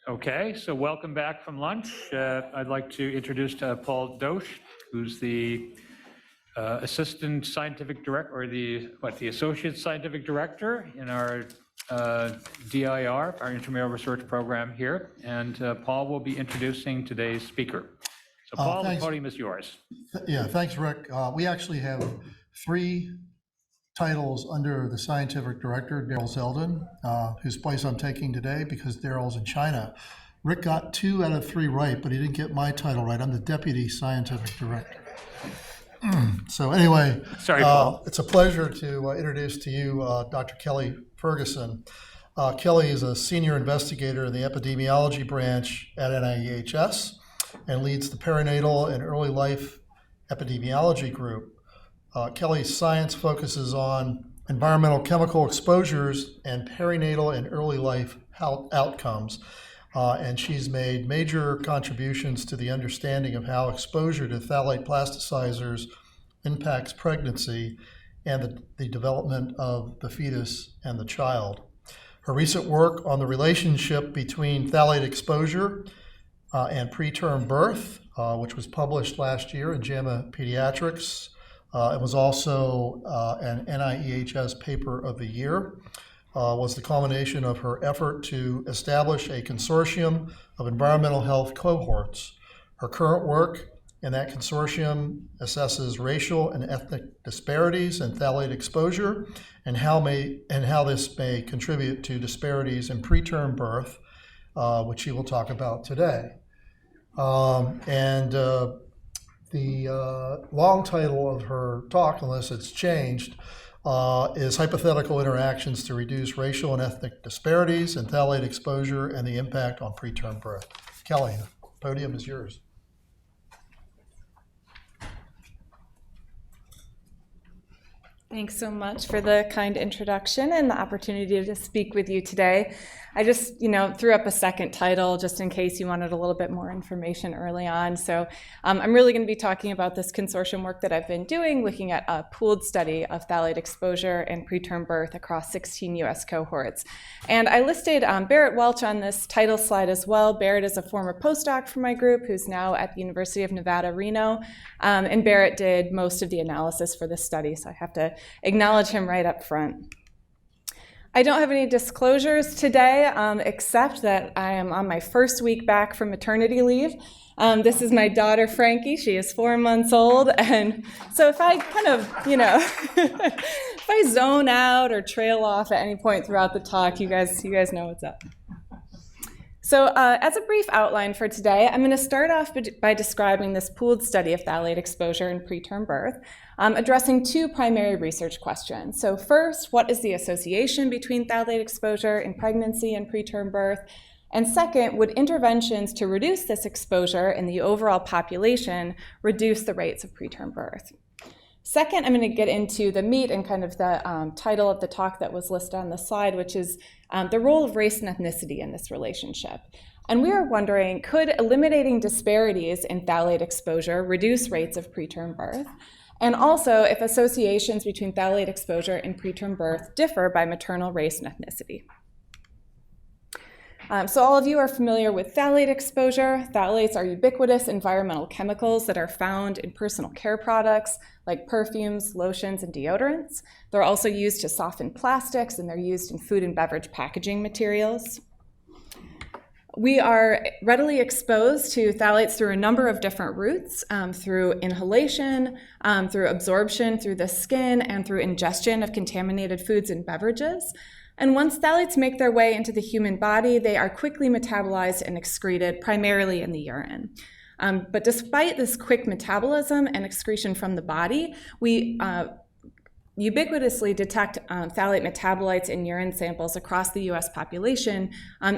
Okay, so welcome back from lunch. I'd like to introduce Paul Dosch, who's the Assistant Scientific Director, or the Associate Scientific Director in our DIR, our Intramural Research Program here. And Paul will be introducing today's speaker. So Paul, the podium is yours. Yeah, thanks, Rick. We actually have 3 titles under the scientific director, Daryl Zeldin, whose place I'm taking today because Daryl's in China. Rick got 2 out of 3 right, but he didn't get my title right. I'm the deputy scientific director. So anyway, sorry, Paul. It's a pleasure to introduce to you Dr. Kelly Ferguson. Kelly is a senior investigator in the epidemiology branch at NAEHS and leads the perinatal and early life epidemiology group. Kelly's science focuses on environmental chemical exposures and perinatal and early life outcomes. And she's made major contributions to the understanding of how exposure to phthalate plasticizers impacts pregnancy and the development of the fetus and the child. Her recent work on the relationship between phthalate exposure and preterm birth, which was published last year in JAMA Pediatrics, it was also an NIEHS Paper of the Year, was the culmination of her effort to establish a consortium of environmental health cohorts. Her current work in that consortium assesses racial and ethnic disparities in phthalate exposure and how this may contribute to disparities in preterm birth, which she will talk about today. The long title of her talk, unless it's changed, is Hypothetical Interactions to Reduce Racial and Ethnic Disparities in Phthalate Exposure and the Impact on Preterm Birth. Kelly, the podium is yours. Thanks so much for the kind introduction and the opportunity to speak with you today. I just, threw up a second title just in case you wanted a little bit more information early on. So I'm really going to be talking about this consortium work that I've been doing, looking at a pooled study of phthalate exposure and preterm birth across 16 U.S. cohorts. And I listed Barrett Welch on this title slide as well. Barrett is a former postdoc for my group who's now at the University of Nevada, Reno. And Barrett did most of the analysis for this study, so I have to acknowledge him right up front. I don't have any disclosures today, except that I am on my first week back from maternity leave. This is my daughter, Frankie. She is 4 months old. And so if I kind of, if I zone out or trail off at any point throughout the talk, you guys know what's up. So as a brief outline for today, I'm going to start off by describing this pooled study of phthalate exposure in preterm birth, addressing 2 primary research questions. So first, what is the association between phthalate exposure in pregnancy and preterm birth? And second, would interventions to reduce this exposure in the overall population reduce the rates of preterm birth? Second, I'm going to get into the meat and kind of the title of the talk that was listed on the slide, which is the role of race and ethnicity in this relationship. And we are wondering, could eliminating disparities in phthalate exposure reduce rates of preterm birth? And also, if associations between phthalate exposure and preterm birth differ by maternal race and ethnicity. So all of you are familiar with phthalate exposure. Phthalates are ubiquitous environmental chemicals that are found in personal care products like perfumes, lotions, and deodorants. They're also used to soften plastics, and they're used in food and beverage packaging materials. We are readily exposed to phthalates through a number of different routes, through inhalation, through absorption through the skin, and through ingestion of contaminated foods and beverages. And once phthalates make their way into the human body, they are quickly metabolized and excreted, primarily in the urine. But despite this quick metabolism and excretion from the body, we ubiquitously detect phthalate metabolites in urine samples across the US population,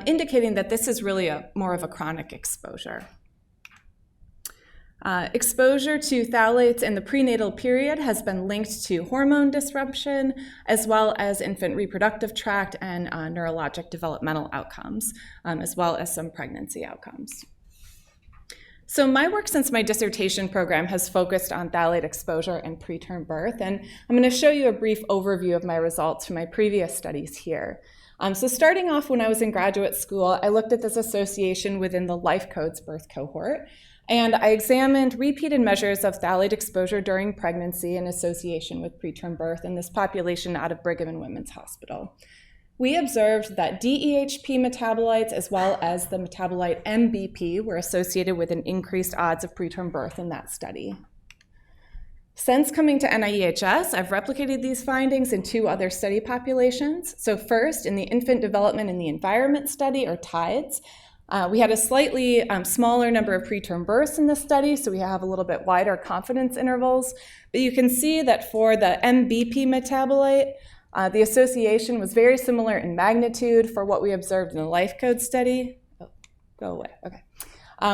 indicating that this is really more of a chronic exposure. Exposure to phthalates in the prenatal period has been linked to hormone disruption, as well as infant reproductive tract and neurologic developmental outcomes, as well as some pregnancy outcomes. So my work since my dissertation program has focused on phthalate exposure and preterm birth, and I'm going to show you a brief overview of my results from my previous studies here. So starting off when I was in graduate school, I looked at this association within the Life Codes birth cohort, and I examined repeated measures of phthalate exposure during pregnancy in association with preterm birth in this population out of Brigham and Women's Hospital. We observed that DEHP metabolites as well as the metabolite MBP were associated with an increased odds of preterm birth in that study. Since coming to NAEHS, I've replicated these findings in 2 other study populations. So first, in the Infant Development in the Environment study, or TIDES, we had a slightly smaller number of preterm births in this study, so we have a little bit wider confidence intervals. But you can see that for the MBP metabolite, the association was very similar in magnitude for what we observed in the Life Code study. Oh, go away, okay.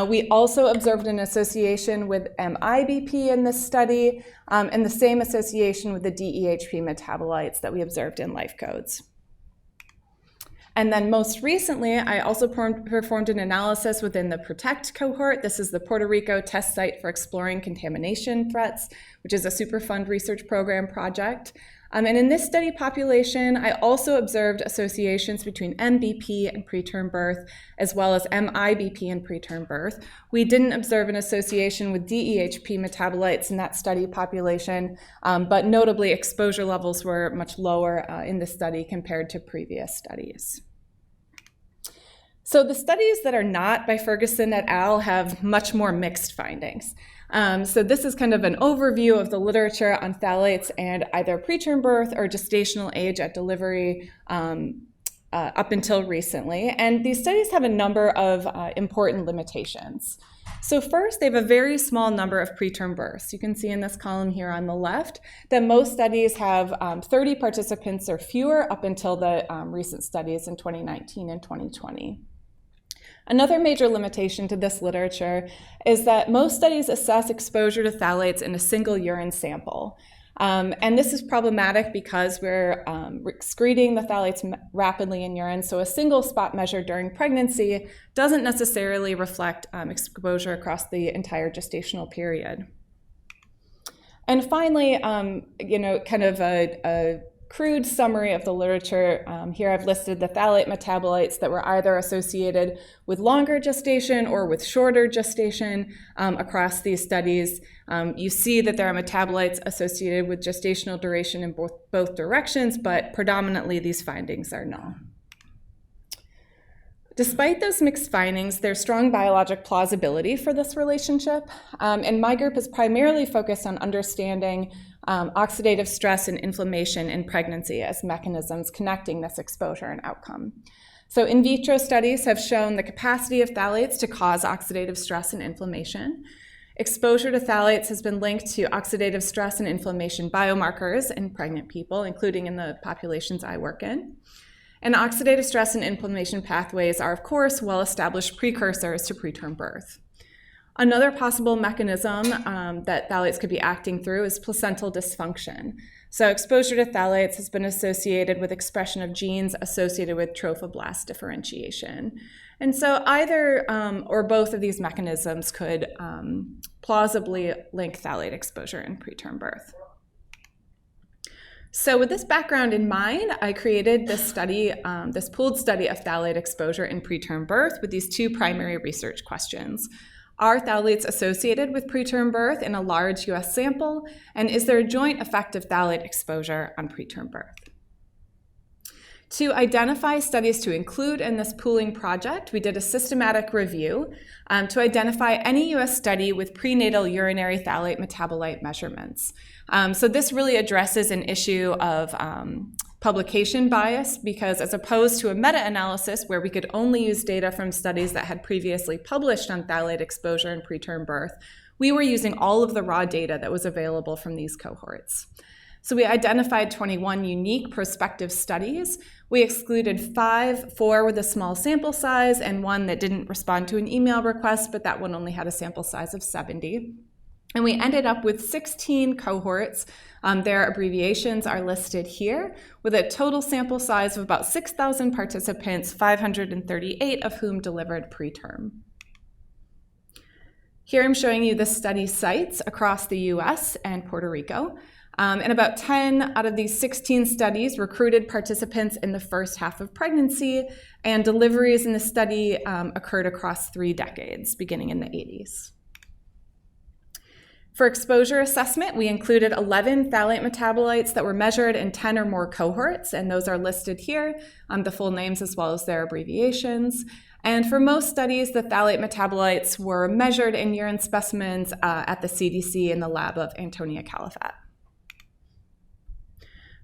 We also observed an association with MIBP in this study, and the same association with the DEHP metabolites that we observed in Life Codes. And then most recently, I also performed an analysis within the PROTECT cohort. This is the Puerto Rico test site for exploring contamination threats, which is a Superfund research program project. And in this study population, I also observed associations between MBP and preterm birth, as well as MIBP and preterm birth. We didn't observe an association with DEHP metabolites in that study population, but notably exposure levels were much lower in this study compared to previous studies. So the studies that are not by Ferguson et al. Have much more mixed findings. So this is kind of an overview of the literature on phthalates and either preterm birth or gestational age at delivery up until recently. And these studies have a number of important limitations. So first, they have a very small number of preterm births. You can see in this column here on the left that most studies have 30 participants or fewer up until the recent studies in 2019 and 2020. Another major limitation to this literature is that most studies assess exposure to phthalates in a single urine sample. And this is problematic because we're excreting the phthalates rapidly in urine, so a single spot measure during pregnancy doesn't necessarily reflect exposure across the entire gestational period. And finally, kind of a crude summary of the literature. Here I've listed the phthalate metabolites that were either associated with longer gestation or with shorter gestation across these studies. You see that there are metabolites associated with gestational duration in both directions, but predominantly these findings are null. Despite those mixed findings, there's strong biologic plausibility for this relationship, and my group is primarily focused on understanding oxidative stress and inflammation in pregnancy as mechanisms connecting this exposure and outcome. So in vitro studies have shown the capacity of phthalates to cause oxidative stress and inflammation. Exposure to phthalates has been linked to oxidative stress and inflammation biomarkers in pregnant people, including in the populations I work in. And oxidative stress and inflammation pathways are, of course, well-established precursors to preterm birth. Another possible mechanism that phthalates could be acting through is placental dysfunction. So exposure to phthalates has been associated with expression of genes associated with trophoblast differentiation. And so either or both of these mechanisms could plausibly link phthalate exposure in preterm birth. So with this background in mind, I created this study, this pooled study of phthalate exposure in preterm birth with these 2 primary research questions. Are phthalates associated with preterm birth in a large US sample? And is there a joint effect of phthalate exposure on preterm birth? To identify studies to include in this pooling project, we did a systematic review to identify any US study with prenatal urinary phthalate metabolite measurements. So this really addresses an issue of publication bias, because as opposed to a meta-analysis where we could only use data from studies that had previously published on phthalate exposure in preterm birth, we were using all of the raw data that was available from these cohorts. So we identified 21 unique prospective studies. We excluded 4 with a small sample size, and 1 that didn't respond to an email request, but that one only had a sample size of 70. And we ended up with 16 cohorts. Their abbreviations are listed here, with a total sample size of about 6,000 participants, 538 of whom delivered preterm. Here I'm showing you the study sites across the US and Puerto Rico. And about 10 out of these 16 studies recruited participants in the first half of pregnancy, and deliveries in the study occurred across 3 decades, beginning in the 80s. For exposure assessment, we included 11 phthalate metabolites that were measured in 10 or more cohorts, and those are listed here, the full names as well as their abbreviations. And for most studies, the phthalate metabolites were measured in urine specimens at the CDC in the lab of Antonia Califat.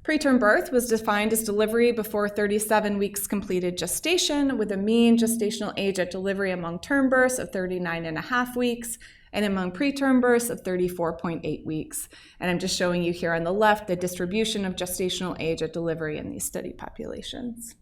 Preterm birth was defined as delivery before 37 weeks completed gestation, with a mean gestational age at delivery among term births of 39.5 weeks and among preterm births of 34.8 weeks. And I'm just showing you here on the left the distribution of gestational age at delivery in these study populations.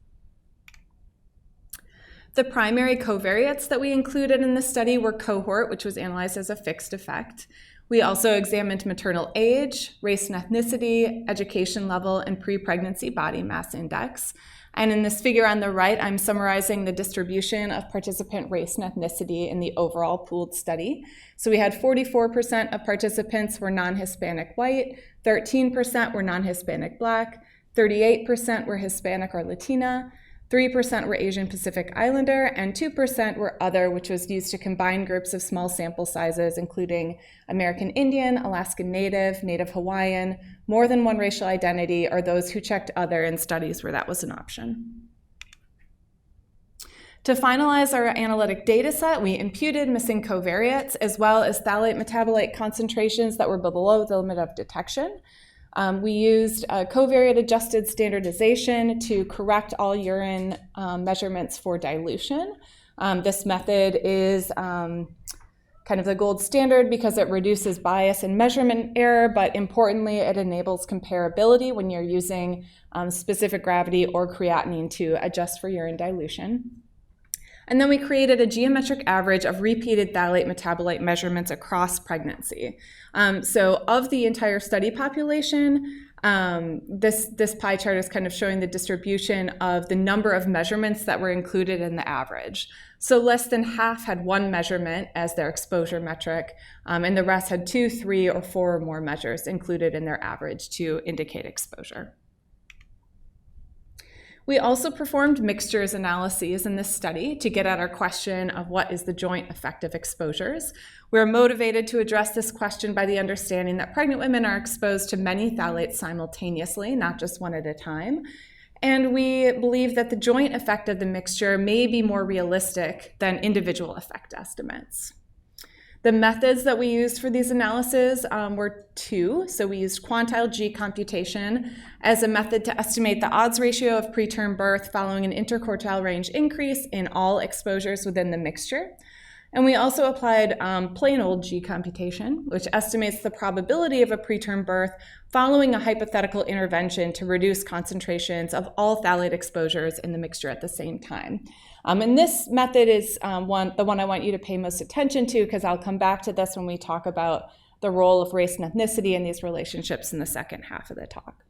The primary covariates that we included in the study were cohort, which was analyzed as a fixed effect. We also examined maternal age, race and ethnicity, education level, and pre-pregnancy body mass index. And in this figure on the right, I'm summarizing the distribution of participant race and ethnicity in the overall pooled study. So we had 44% of participants were non-Hispanic white, 13% were non-Hispanic Black, 38% were Hispanic or Latina, 3% were Asian Pacific Islander, and 2% were other, which was used to combine groups of small sample sizes, including American Indian, Alaskan Native, Native Hawaiian, more than one racial identity, or those who checked other in studies where that was an option. To finalize our analytic data set, we imputed missing covariates as well as phthalate metabolite concentrations that were below the limit of detection. We used covariate-adjusted standardization to correct all urine measurements for dilution. This method is kind of the gold standard because it reduces bias and measurement error, but importantly, it enables comparability when you're using specific gravity or creatinine to adjust for urine dilution. And then we created a geometric average of repeated phthalate metabolite measurements across pregnancy. So of the entire study population, this pie chart is kind of showing the distribution of the number of measurements that were included in the average. So less than half had one measurement as their exposure metric, and the rest had 2, 3, or 4 or more measures included in their average to indicate exposure. We also performed mixtures analyses in this study to get at our question of what is the joint effect of exposures. We're motivated to address this question by the understanding that pregnant women are exposed to many phthalates simultaneously, not just one at a time. And we believe that the joint effect of the mixture may be more realistic than individual effect estimates. The methods that we used for these analyses were 2. So we used quantile G computation as a method to estimate the odds ratio of preterm birth following an interquartile range increase in all exposures within the mixture. And we also applied plain old G computation, which estimates the probability of a preterm birth following a hypothetical intervention to reduce concentrations of all phthalate exposures in the mixture at the same time. And this method is the one I want you to pay most attention to, because I'll come back to this when we talk about the role of race and ethnicity in these relationships in the second half of the talk.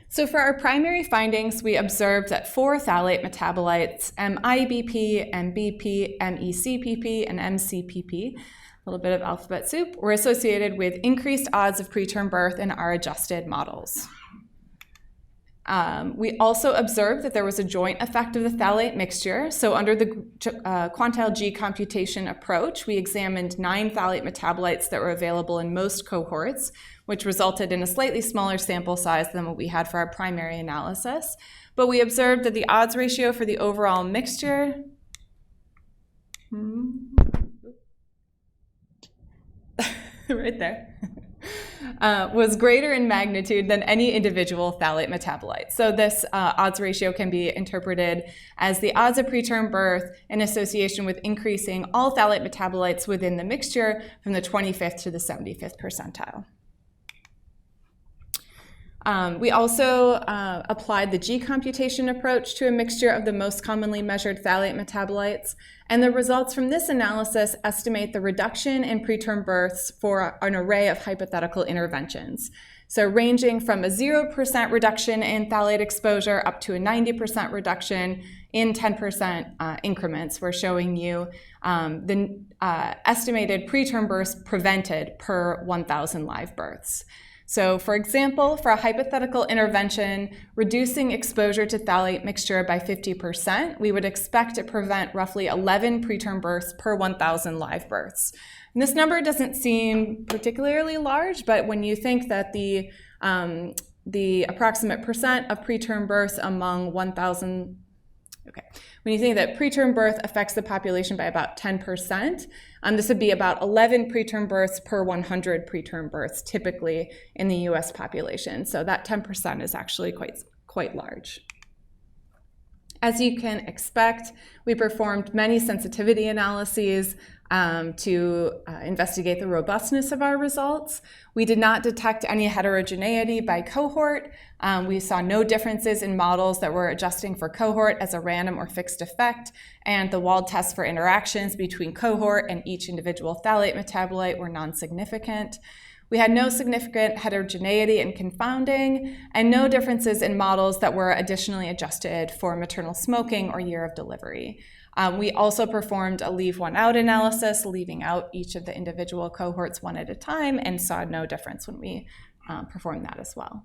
So for our primary findings, we observed that 4 phthalate metabolites, MIBP, MBP, MECPP, and MCPP, a little bit of alphabet soup, were associated with increased odds of preterm birth in our adjusted models. We also observed that there was a joint effect of the phthalate mixture. So under the quantile G computation approach, we examined 9 phthalate metabolites that were available in most cohorts, which resulted in a slightly smaller sample size than what we had for our primary analysis. But we observed that the odds ratio for the overall mixture right there, was greater in magnitude than any individual phthalate metabolite. So this odds ratio can be interpreted as the odds of preterm birth in association with increasing all phthalate metabolites within the mixture from the 25th to the 75th percentile. We also applied the G computation approach to a mixture of the most commonly measured phthalate metabolites, and the results from this analysis estimate the reduction in preterm births for an array of hypothetical interventions. So ranging from a 0% reduction in phthalate exposure up to a 90% reduction in 10% increments. We're showing you the estimated preterm births prevented per 1,000 live births. So for example, for a hypothetical intervention, reducing exposure to phthalate mixture by 50%, we would expect to prevent roughly 11 preterm births per 1,000 live births. And this number doesn't seem particularly large, but when you think that the approximate percent of preterm births among 1,000, when you think that preterm birth affects the population by about 10%, this would be about 11 preterm births per 100 preterm births typically in the US population. So that 10% is actually quite large. As you can expect, we performed many sensitivity analyses to investigate the robustness of our results. We did not detect any heterogeneity by cohort. We saw no differences in models that were adjusting for cohort as a random or fixed effect, and the Wald tests for interactions between cohort and each individual phthalate metabolite were non-significant. We had no significant heterogeneity and confounding, and no differences in models that were additionally adjusted for maternal smoking or year of delivery. We also performed a leave one out analysis, leaving out each of the individual cohorts one at a time, and saw no difference when we performed that as well.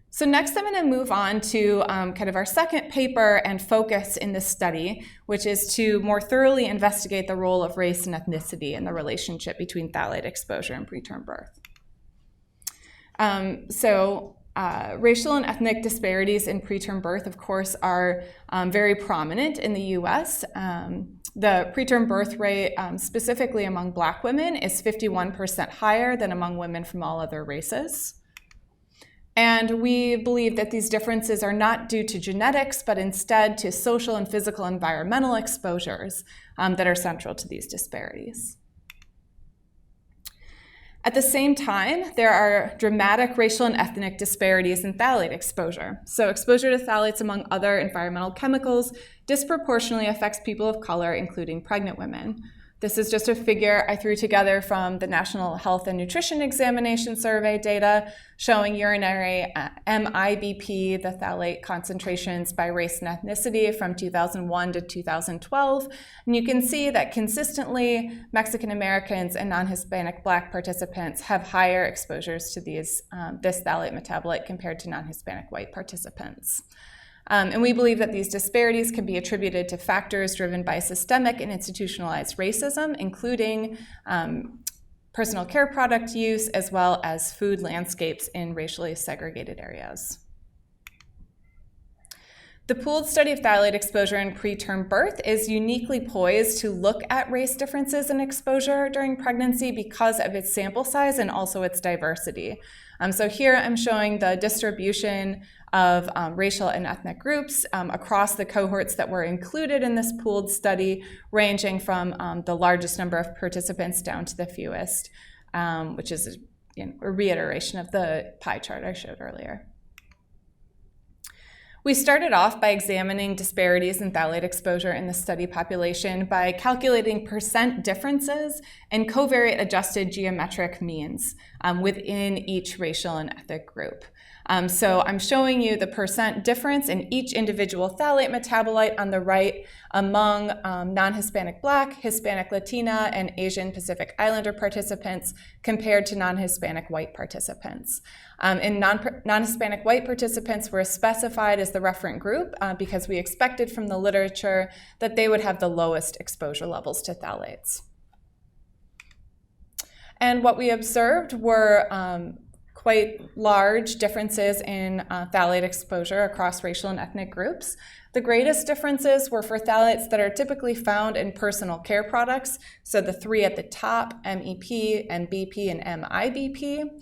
So next I'm going to move on to kind of our second paper and focus in this study, which is to more thoroughly investigate the role of race and ethnicity in the relationship between phthalate exposure and preterm birth. Racial and ethnic disparities in preterm birth, of course, are very prominent in the US. The preterm birth rate, specifically among Black women, is 51% higher than among women from all other races. And we believe that these differences are not due to genetics, but instead to social and physical environmental exposures that are central to these disparities. At the same time, there are dramatic racial and ethnic disparities in phthalate exposure. So exposure to phthalates among other environmental chemicals disproportionately affects people of color, including pregnant women. This is just a figure I threw together from the National Health and Nutrition Examination Survey data showing urinary MIBP, the phthalate concentrations by race and ethnicity from 2001 to 2012. And you can see that consistently Mexican Americans and non-Hispanic Black participants have higher exposures to this phthalate metabolite compared to non-Hispanic white participants. And we believe that these disparities can be attributed to factors driven by systemic and institutionalized racism, including personal care product use, as well as food landscapes in racially segregated areas. The pooled study of phthalate exposure in preterm birth is uniquely poised to look at race differences in exposure during pregnancy because of its sample size and also its diversity. So here I'm showing the distribution of racial and ethnic groups across the cohorts that were included in this pooled study, ranging from the largest number of participants down to the fewest, which is a reiteration of the pie chart I showed earlier. We started off by examining disparities in phthalate exposure in the study population by calculating percent differences and covariate adjusted geometric means within each racial and ethnic group. So I'm showing you the percent difference in each individual phthalate metabolite on the right among non-Hispanic Black, Hispanic Latina, and Asian Pacific Islander participants compared to non-Hispanic white participants. And non-Hispanic white participants were specified as the referent group because we expected from the literature that they would have the lowest exposure levels to phthalates. And what we observed were quite large differences in phthalate exposure across racial and ethnic groups. The greatest differences were for phthalates that are typically found in personal care products, so the three at the top, MEP, MBP, and MIBP.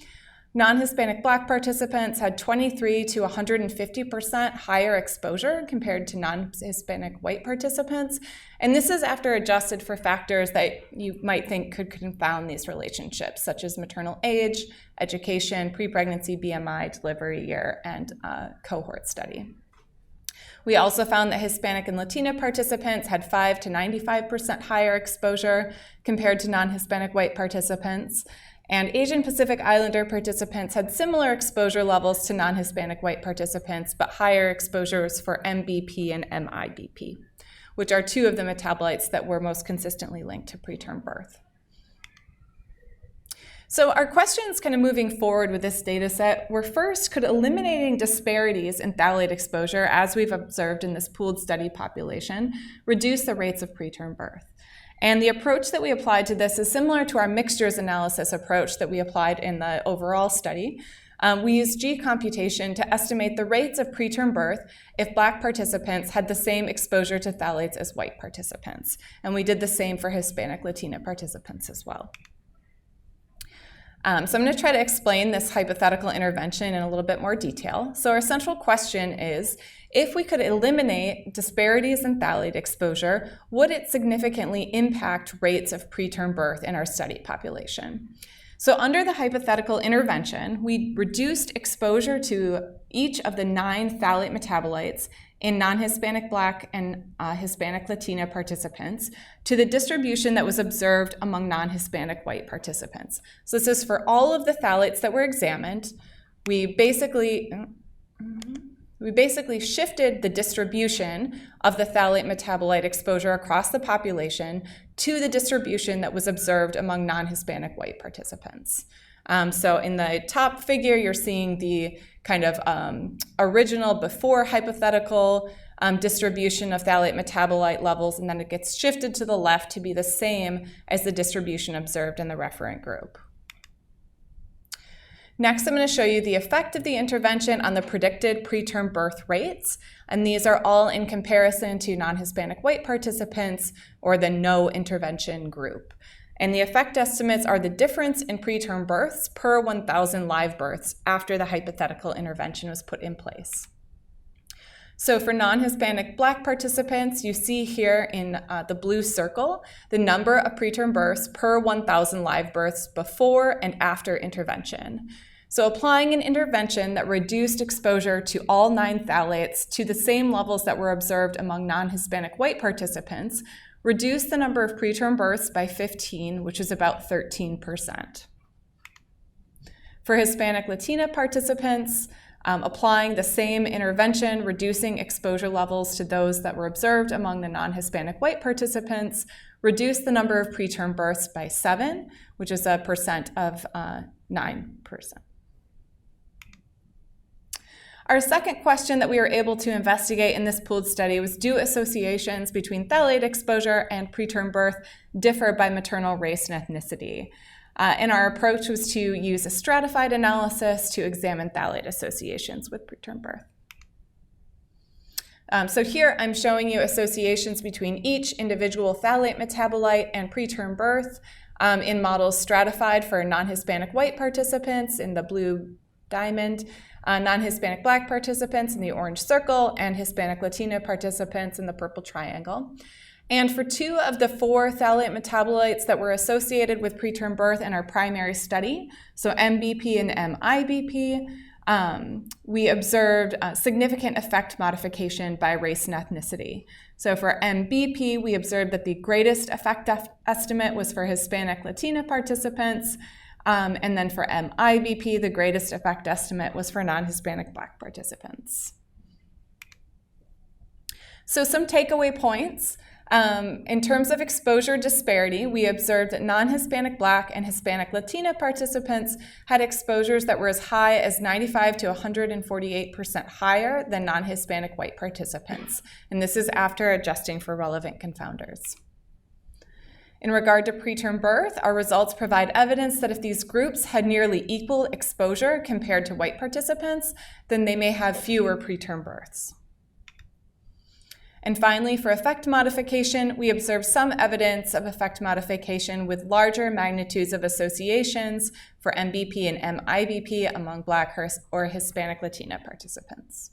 Non-Hispanic Black participants had 23 to 150% higher exposure compared to non-Hispanic white participants. And this is after adjusted for factors that you might think could confound these relationships, such as maternal age, education, pre-pregnancy BMI, delivery year, and cohort study. We also found that Hispanic and Latina participants had 5 to 95% higher exposure compared to non-Hispanic white participants. And Asian Pacific Islander participants had similar exposure levels to non-Hispanic white participants, but higher exposures for MBP and MIBP, which are two of the metabolites that were most consistently linked to preterm birth. So our questions kind of moving forward with this data set were, first, could eliminating disparities in phthalate exposure, as we've observed in this pooled study population, reduce the rates of preterm birth? And the approach that we applied to this is similar to our mixtures analysis approach that we applied in the overall study. We used G computation to estimate the rates of preterm birth if Black participants had the same exposure to phthalates as white participants. And we did the same for Hispanic Latina participants as well. So I'm going to try to explain this hypothetical intervention in a little bit more detail. So our central question is, if we could eliminate disparities in phthalate exposure, would it significantly impact rates of preterm birth in our study population? So under the hypothetical intervention, we reduced exposure to each of the 9 phthalate metabolites in non-Hispanic Black and Hispanic Latina participants to the distribution that was observed among non-Hispanic white participants. So this is for all of the phthalates that were examined. We basically shifted the distribution of the phthalate metabolite exposure across the population to the distribution that was observed among non-Hispanic white participants. So in the top figure, you're seeing the kind of original before hypothetical distribution of phthalate metabolite levels, and then it gets shifted to the left to be the same as the distribution observed in the referent group. Next, I'm going to show you the effect of the intervention on the predicted preterm birth rates, and these are all in comparison to non-Hispanic white participants or the no intervention group. And the effect estimates are the difference in preterm births per 1,000 live births after the hypothetical intervention was put in place. So for non-Hispanic Black participants, you see here in the blue circle the number of preterm births per 1,000 live births before and after intervention. So applying an intervention that reduced exposure to all 9 phthalates to the same levels that were observed among non-Hispanic white participants reduced the number of preterm births by 15, which is about 13%. For Hispanic Latina participants, applying the same intervention, reducing exposure levels to those that were observed among the non-Hispanic white participants, reduced the number of preterm births by 7, which is a percent of 9%. Our second question that we were able to investigate in this pooled study was, do associations between phthalate exposure and preterm birth differ by maternal race and ethnicity? And our approach was to use a stratified analysis to examine phthalate associations with preterm birth. So here I'm showing you associations between each individual phthalate metabolite and preterm birth in models stratified for non-Hispanic white participants in the blue diamond, non-Hispanic Black participants in the orange circle, and Hispanic Latina participants in the purple triangle. And for 2 of the 4 phthalate metabolites that were associated with preterm birth in our primary study, so MBP and MIBP, we observed significant effect modification by race and ethnicity. So for MBP, we observed that the greatest effect estimate was for Hispanic Latina participants, and then for MIBP, the greatest effect estimate was for non-Hispanic Black participants. So some takeaway points. In terms of exposure disparity, we observed that non-Hispanic Black and Hispanic Latina participants had exposures that were as high as 95 to 148% higher than non-Hispanic white participants. And this is after adjusting for relevant confounders. In regard to preterm birth, our results provide evidence that if these groups had nearly equal exposure compared to white participants, then they may have fewer preterm births. And finally, for effect modification, we observed some evidence of effect modification with larger magnitudes of associations for MBP and MIBP among Black or Hispanic Latina participants.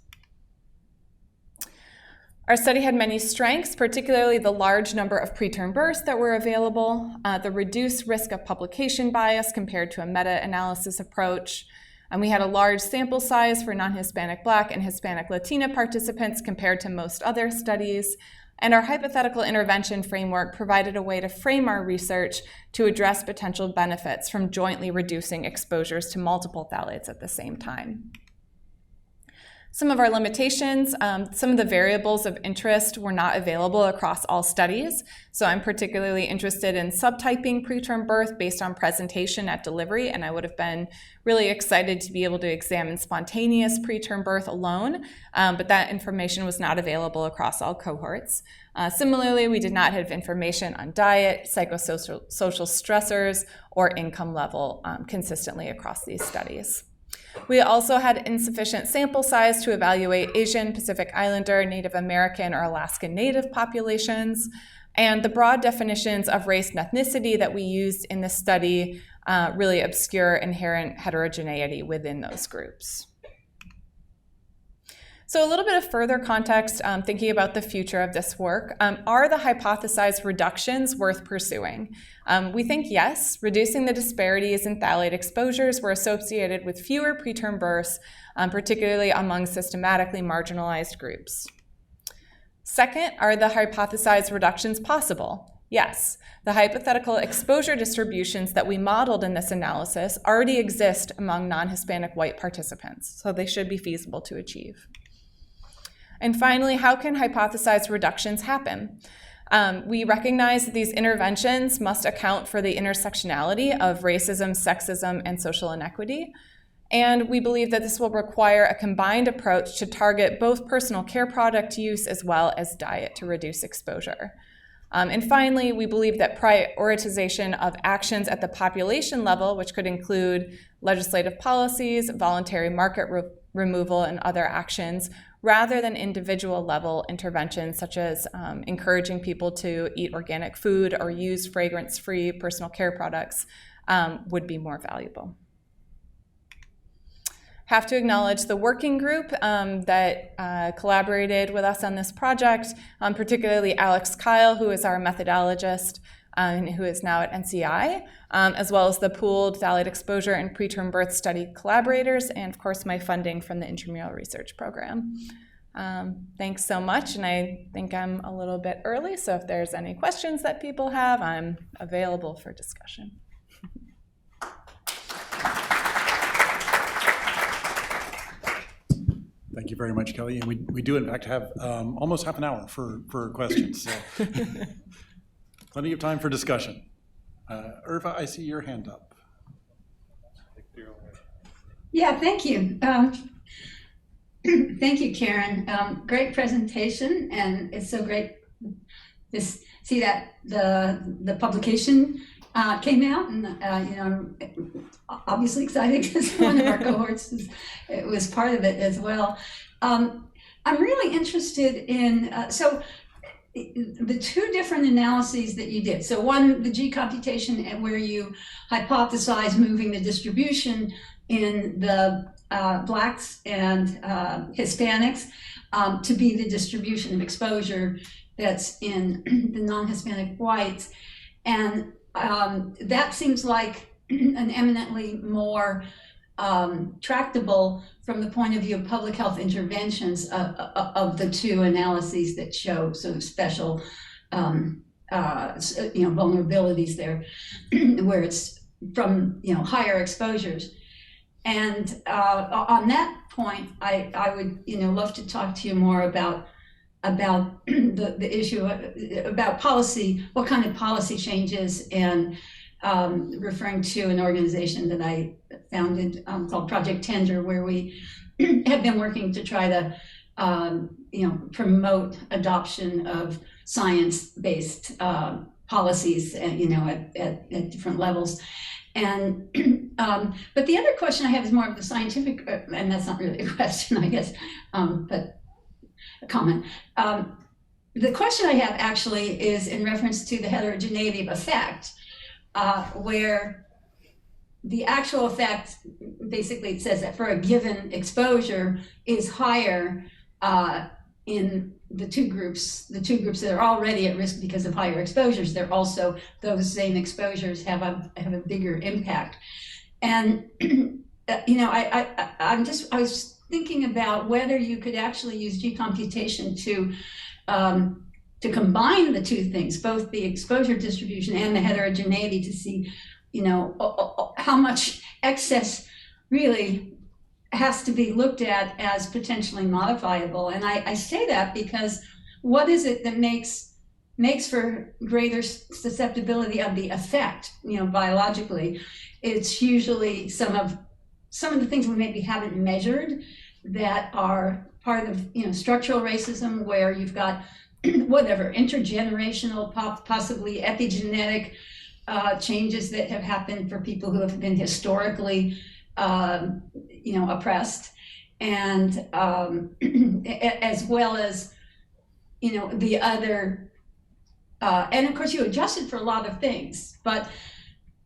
Our study had many strengths, particularly the large number of preterm births that were available, the reduced risk of publication bias compared to a meta-analysis approach, and we had a large sample size for non-Hispanic Black and Hispanic Latina participants compared to most other studies, And our hypothetical intervention framework provided a way to frame our research to address potential benefits from jointly reducing exposures to multiple phthalates at the same time. Some of our limitations, some of the variables of interest were not available across all studies. So I'm particularly interested in subtyping preterm birth based on presentation at delivery, and I would have been really excited to be able to examine spontaneous preterm birth alone, but that information was not available across all cohorts. Similarly, we did not have information on diet, psychosocial stressors, or income level consistently across these studies. We also had insufficient sample size to evaluate Asian, Pacific Islander, Native American, or Alaskan Native populations, and the broad definitions of race and ethnicity that we used in this study really obscure inherent heterogeneity within those groups. So a little bit of further context, thinking about the future of this work. Are the hypothesized reductions worth pursuing? We think yes. Reducing the disparities in phthalate exposures were associated with fewer preterm births, particularly among systematically marginalized groups. Second, are the hypothesized reductions possible? Yes. The hypothetical exposure distributions that we modeled in this analysis already exist among non-Hispanic white participants, so they should be feasible to achieve. And finally, how can hypothesized reductions happen? We recognize that these interventions must account for the intersectionality of racism, sexism, and social inequity. And we believe that this will require a combined approach to target both personal care product use as well as diet to reduce exposure. And finally, we believe that prioritization of actions at the population level, which could include legislative policies, voluntary market removal, and other actions, rather than individual level interventions such as encouraging people to eat organic food or use fragrance-free personal care products, would be more valuable. Have to acknowledge the working group that collaborated with us on this project, particularly Alex Kyle, who is our methodologist and who is now at NCI, as well as the pooled phthalate exposure and preterm birth study collaborators, and of course my funding from the intramural research program. Thanks so much, and I think I'm a little bit early, so if there's any questions that people have, I'm available for discussion. Thank you very much, Kelly. And we do, in fact, have almost half an hour for questions. So plenty of time for discussion. Irva, I see your hand up. Yeah, thank you. Thank you, Karen. Great presentation, and it's so great to see that the publication came out, and I'm obviously excited because one of our cohorts was part of it as well. I'm really interested in so the two different analyses that you did. So one, the G computation, where you hypothesize moving the distribution in the Blacks and Hispanics to be the distribution of exposure that's in the non-Hispanic whites. And that seems like an eminently more tractable from the point of view of public health interventions of the two analyses that show sort of special vulnerabilities there, where it's from higher exposures. And on that point, I would love to talk to you more about the issue about policy, what kind of policy changes, and referring to an organization that I founded called Project Tender, where we have been working to try to promote adoption of science-based policies at different levels. And but the other question I have is more of the scientific, and that's not really a question, I guess, but a comment. The question I have actually is in reference to the heterogeneity of effect, where the actual effect, basically it says that for a given exposure is higher in the two groups that are already at risk because of higher exposures. They're also, those same exposures have a bigger impact. And I was thinking about whether you could actually use G computation to to combine the two things, both the exposure distribution and the heterogeneity, to see, how much excess really has to be looked at as potentially modifiable. And I say that because what is it that makes for greater susceptibility of the effect, biologically? It's usually some of the things we maybe haven't measured that are part of, structural racism, where you've got whatever intergenerational, possibly epigenetic changes that have happened for people who have been historically, oppressed, and as well as, the other, and of course you adjusted for a lot of things, but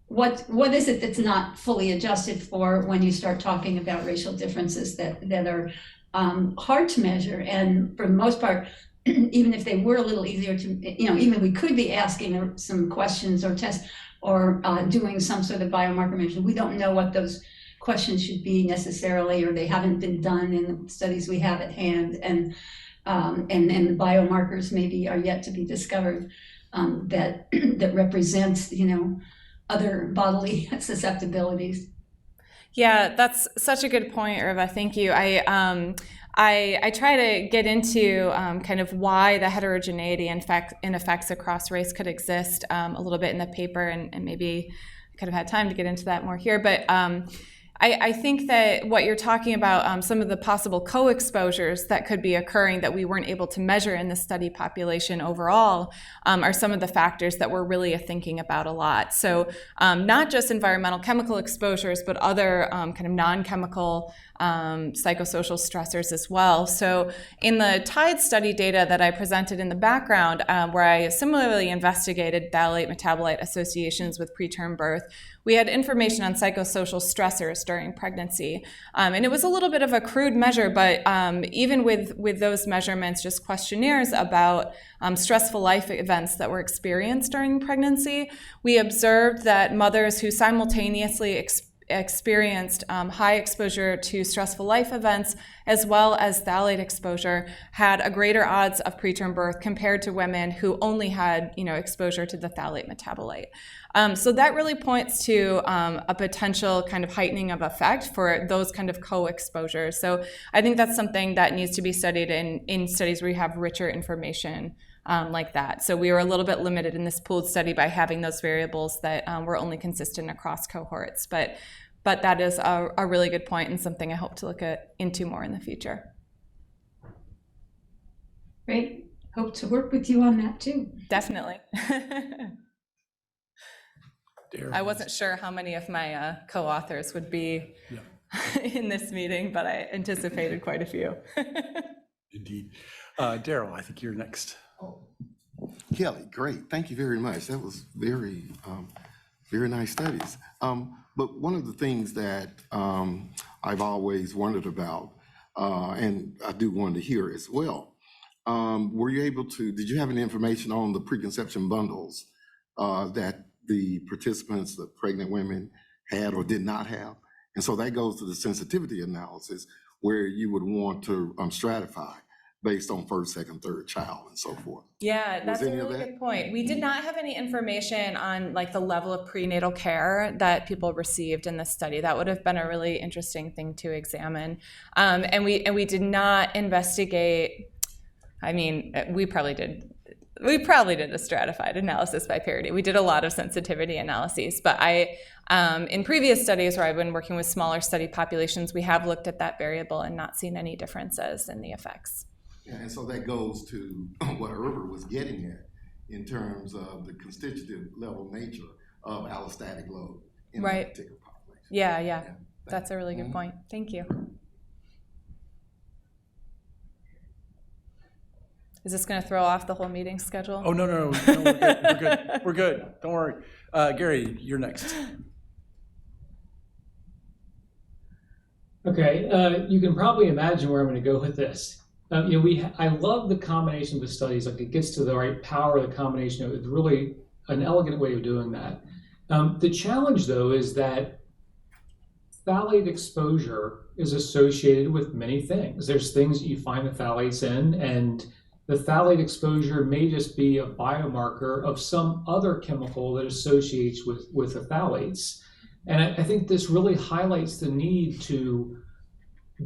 what is it that's not fully adjusted for when you start talking about racial differences that are hard to measure? And for the most part, even if they were a little easier to, even we could be asking some questions or tests or doing some sort of biomarker measure, we don't know what those questions should be necessarily, or they haven't been done in the studies we have at hand, and the biomarkers maybe are yet to be discovered that represents, other bodily susceptibilities. Yeah, that's such a good point, Irva. Thank you. I try to get into kind of why the heterogeneity in effects across race could exist a little bit in the paper, and maybe I could have had time to get into that more here. But I think that what you're talking about, some of the possible co-exposures that could be occurring that we weren't able to measure in the study population overall, are some of the factors that we're really thinking about a lot. So not just environmental chemical exposures, but other kind of non-chemical psychosocial stressors as well. So in the TIDE study data that I presented in the background, where I similarly investigated phthalate metabolite associations with preterm birth, we had information on psychosocial stressors during pregnancy. And it was a little bit of a crude measure, but even with those measurements, just questionnaires about stressful life events that were experienced during pregnancy, we observed that mothers who simultaneously experienced high exposure to stressful life events as well as phthalate exposure had a greater odds of preterm birth compared to women who only had exposure to the phthalate metabolite. So that really points to a potential kind of heightening of effect for those kind of co-exposures. So I think that's something that needs to be studied in studies where you have richer information like that. So we were a little bit limited in this pooled study by having those variables that were only consistent across cohorts. But that is a really good point and something I hope to look into more in the future. Great. Hope to work with you on that too. Definitely. I wasn't sure how many of my co-authors would be in this meeting, but I anticipated quite a few. Indeed. Daryl, I think you're next. Kelly, great. Thank you very much. That was very, very nice studies. But one of the things that I've always wondered about, and I do want to hear as well, were you able to, did you have any information on the preconception bundles that the participants, the pregnant women, had or did not have? And so that goes to the sensitivity analysis, where you would want to stratify based on first, second, third child and so forth. Yeah, that's a really good point. We did not have any information on like the level of prenatal care that people received in this study. That would have been a really interesting thing to examine. And we did not investigate, I mean, we probably did a stratified analysis by parity. We did a lot of sensitivity analyses, but in previous studies where I've been working with smaller study populations, we have looked at that variable and not seen any differences in the effects. Yeah, and so that goes to what Irva was getting at in terms of the constitutive level nature of allostatic load in that particular population. Yeah. That's a really good point. Thank you. Is this going to throw off the whole meeting schedule? Oh, no, we're good. We're good. Don't worry. Gary, you're next. Okay, you can probably imagine where I'm going to go with this. I love the combination of the studies. Like, it gets to the right power of the combination. It's really an elegant way of doing that. The challenge, though, is that phthalate exposure is associated with many things. There's things that you find the phthalates in, and the phthalate exposure may just be a biomarker of some other chemical that associates with the phthalates. And I think this really highlights the need to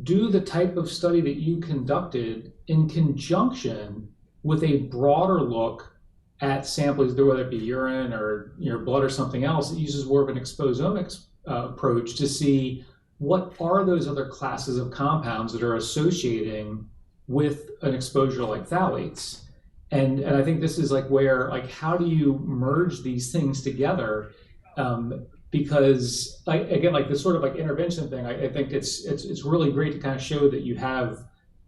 do the type of study that you conducted in conjunction with a broader look at samples, whether it be urine or blood or something else. It uses more of an exposomics approach to see what are those other classes of compounds that are associating with an exposure like phthalates. And I think this is like where, like, how do you merge these things together? Because again, like this sort of like intervention thing, I think it's really great to kind of show that you have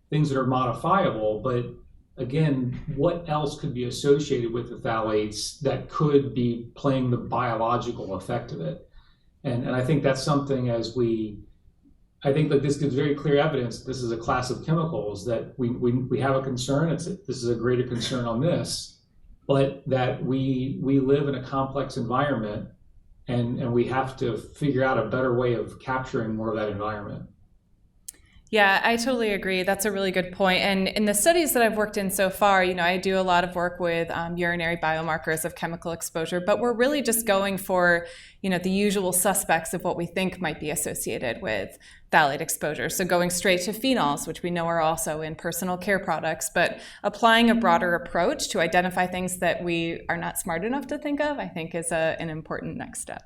things that are modifiable, but again, what else could be associated with the phthalates that could be playing the biological effect of it? And I think that's something I think that this gives very clear evidence that this is a class of chemicals that we have a concern. This is a greater concern on this, but that we live in a complex environment, and we have to figure out a better way of capturing more of that environment. Yeah, I totally agree. That's a really good point. And in the studies that I've worked in so far, I do a lot of work with urinary biomarkers of chemical exposure, but we're really just going for, the usual suspects of what we think might be associated with phthalate exposure. So going straight to phenols, which we know are also in personal care products, but applying a broader approach to identify things that we are not smart enough to think of, I think is an important next step.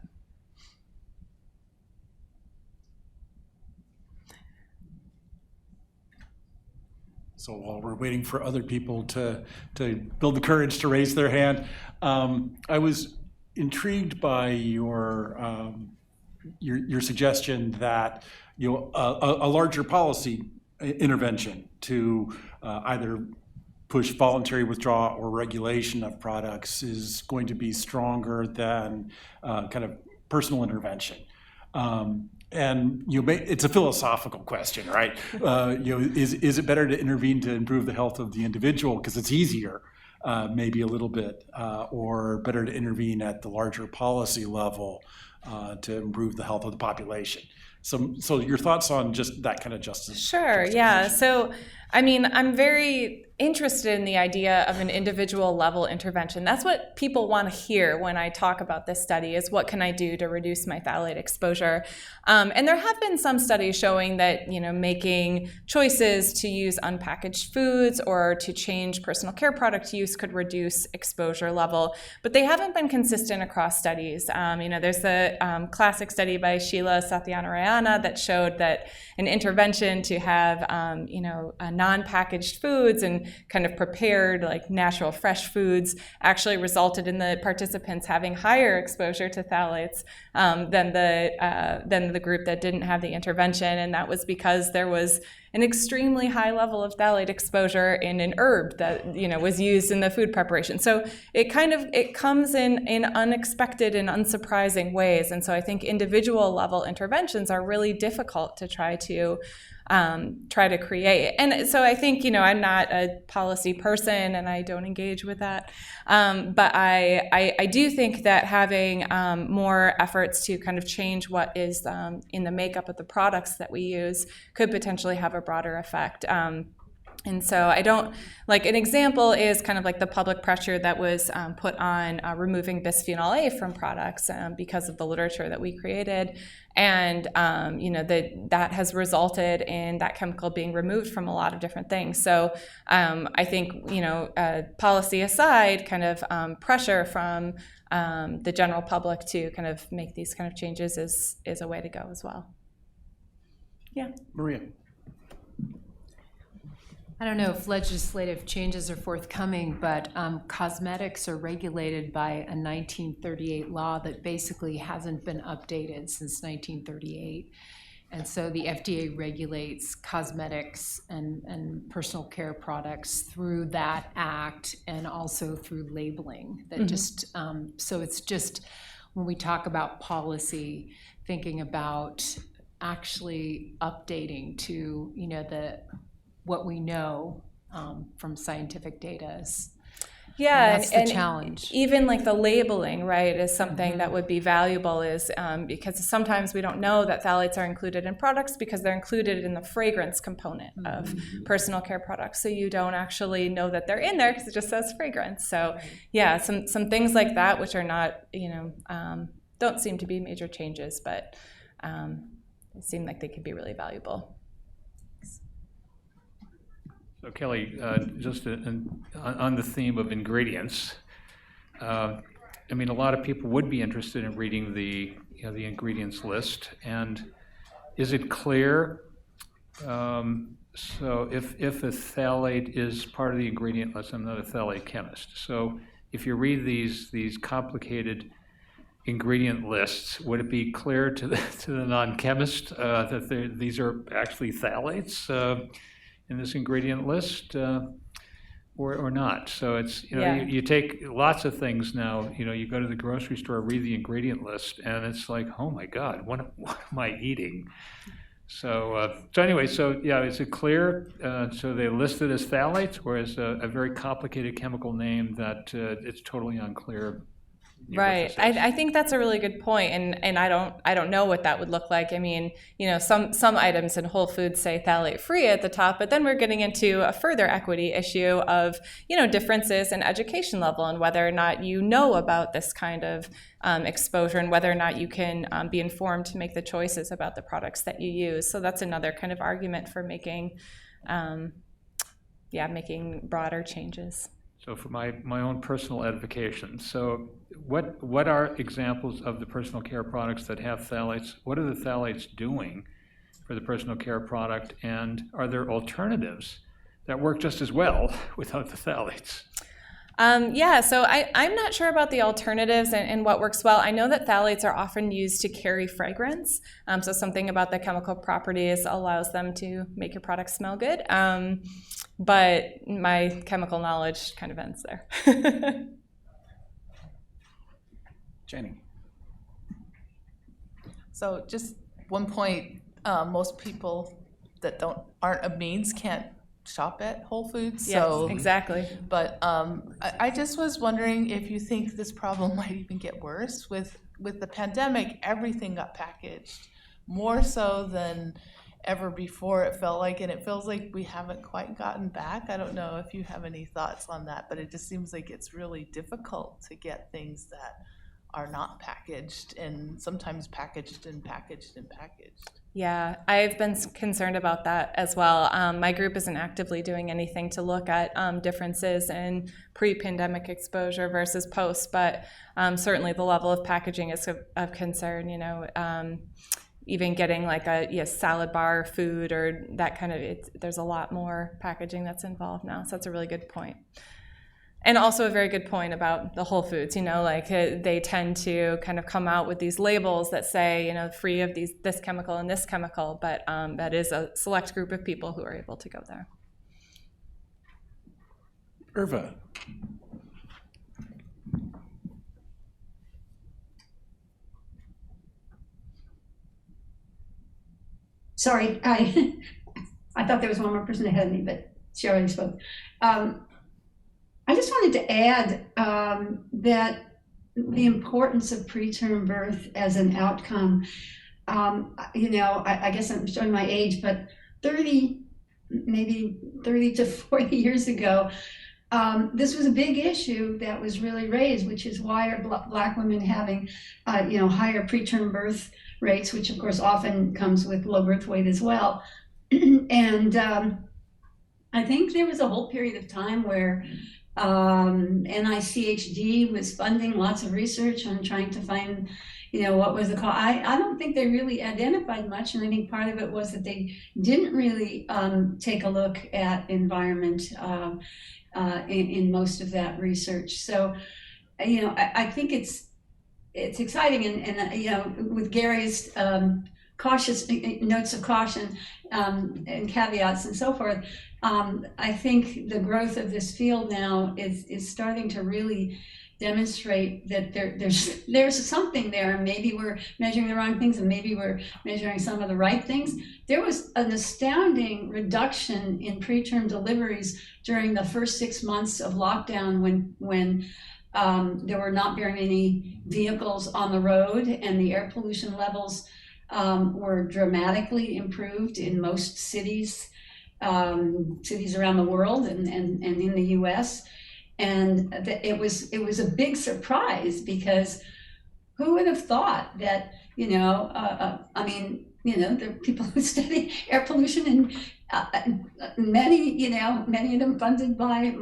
So while we're waiting for other people to build the courage to raise their hand, I was intrigued by your suggestion that a larger policy intervention to either push voluntary withdrawal or regulation of products is going to be stronger than kind of personal intervention. And it's a philosophical question, right? Is it better to intervene to improve the health of the individual because it's easier, maybe a little bit, or better to intervene at the larger policy level to improve the health of the population? So your thoughts on just that kind of justice? Sure, yeah. So, I'm very interested in the idea of an individual level intervention. That's what people want to hear when I talk about this study, is what can I do to reduce my phthalate exposure? And there have been some studies showing that, making choices to use unpackaged foods or to change personal care product use could reduce exposure level, but they haven't been consistent across studies. There's the classic study by Sheila Satyanarayana that showed that an intervention to have, non-packaged foods and kind of prepared, like natural fresh foods, actually resulted in the participants having higher exposure to phthalates than the group that didn't have the intervention, and that was because there was an extremely high level of phthalate exposure in an herb that was used in the food preparation. So it comes in unexpected and unsurprising ways, and so I think individual level interventions are really difficult to try to create. And so I think, I'm not a policy person and I don't engage with that. But I do think that having more efforts to kind of change what is in the makeup of the products that we use could potentially have a broader effect. And so an example is kind of like the public pressure that was put on removing bisphenol A from products because of the literature that we created. And, that has resulted in that chemical being removed from a lot of different things. So I think, policy aside, kind of pressure from the general public to kind of make these kind of changes is a way to go as well. Yeah. Maria. I don't know if legislative changes are forthcoming, but cosmetics are regulated by a 1938 law that basically hasn't been updated since 1938. And so the FDA regulates cosmetics and personal care products through that act and also through labeling. That just so it's just when we talk about policy, thinking about actually updating to what we know from scientific data. Yeah, That's the challenge. Even like the labeling, right, is something that would be valuable is because sometimes we don't know that phthalates are included in products because they're included in the fragrance component of personal care products. So you don't actually know that they're in there because it just says fragrance. So yeah, some things like that, which are not, don't seem to be major changes, but it seem like they could be really valuable. So Kelly, just on the theme of ingredients, I mean, a lot of people would be interested in reading the ingredients list, and is it clear? So if a phthalate is part of the ingredient list, I'm not a phthalate chemist. So if you read these complicated ingredient lists, would it be clear to the non-chemist that these are actually phthalates in this ingredient list, or not? So it's, you take lots of things now, you go to the grocery store, read the ingredient list, and it's like, oh my God, what am I eating? So anyway, is it clear? So they list it as phthalates, or is a very complicated chemical name that it's totally unclear? Right. I think that's a really good point, and I don't know what that would look like. I mean, some items in Whole Foods say phthalate free at the top, but then we're getting into a further equity issue of differences in education level and whether or not you know about this kind of exposure and whether or not you can be informed to make the choices about the products that you use. So that's another kind of argument for making broader changes. So for my own personal edification, so what are examples of the personal care products that have phthalates? What are the phthalates doing for the personal care product? And are there alternatives that work just as well without the phthalates? So I'm not sure about the alternatives and what works well. I know that phthalates are often used to carry fragrance. So something about the chemical properties allows them to make your product smell good. But my chemical knowledge kind of ends there. Jenny. So just one point, most people that aren't amines can't shop at Whole Foods. Yes, So, exactly. But I just was wondering if you think this problem might even get worse with the pandemic. Everything got packaged more so than ever before, it felt like, and it feels like we haven't quite gotten back. I don't know if you have any thoughts on that, but it just seems like it's really difficult to get things that are not packaged, and sometimes packaged and packaged and packaged. Yeah, I've been concerned about that as well. My group isn't actively doing anything to look at differences in pre-pandemic exposure versus post, but certainly the level of packaging is of concern. Even getting like a salad bar food or that kind of, there's a lot more packaging that's involved now. So that's a really good point. And also a very good point about the Whole Foods, they tend to kind of come out with these labels that say, free of this chemical and this chemical, but that is a select group of people who are able to go there. Irva. Sorry, I thought there was one more person ahead of me, but she already spoke. I just wanted to add that the importance of preterm birth as an outcome, I guess I'm showing my age, but maybe 30 to 40 years ago, this was a big issue that was really raised, which is why are Black women having, higher preterm birth rates, which of course often comes with low birth weight as well. And I think there was a whole period of time where NICHD was funding lots of research on trying to find, what was the cause. I don't think they really identified much, and I think part of it was that they didn't really take a look at environment in most of that research. So, I think it's exciting, and with Gary's cautious notes of caution and caveats and so forth. I think the growth of this field now is starting to really demonstrate that there's something there, and maybe we're measuring the wrong things, and maybe we're measuring some of the right things. There was an astounding reduction in preterm deliveries during the first 6 months of lockdown when there were not very many vehicles on the road, and the air pollution levels were dramatically improved in most cities around the world and in the US. And it was a big surprise, because who would have thought that, I mean, there are people who study air pollution, and many of them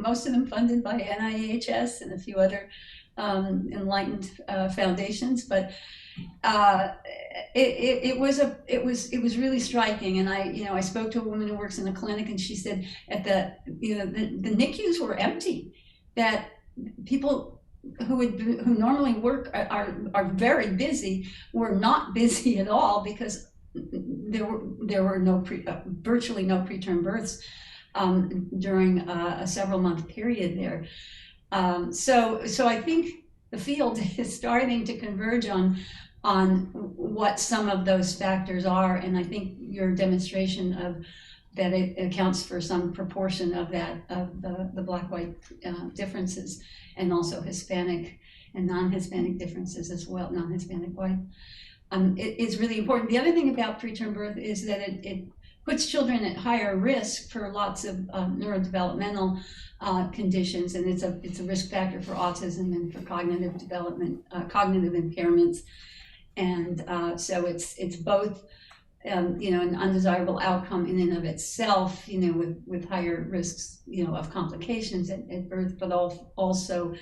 most of them funded by NAEHS and a few other enlightened foundations. But it was really striking. And I spoke to a woman who works in a clinic, and she said the NICUs were empty, that people who normally work are very busy were not busy at all, because there were virtually no preterm births during a several month period there. So I think the field is starting to converge on what some of those factors are, and I think your demonstration of that it accounts for some proportion of that, of the black-white differences, and also Hispanic and non-Hispanic differences as well, non-Hispanic white. It's really important. The other thing about preterm birth is that it puts children at higher risk for lots of neurodevelopmental conditions, and it's a risk factor for autism and for cognitive development, cognitive impairments, and so it's both an undesirable outcome in and of itself, with higher risks, of complications at birth, but also,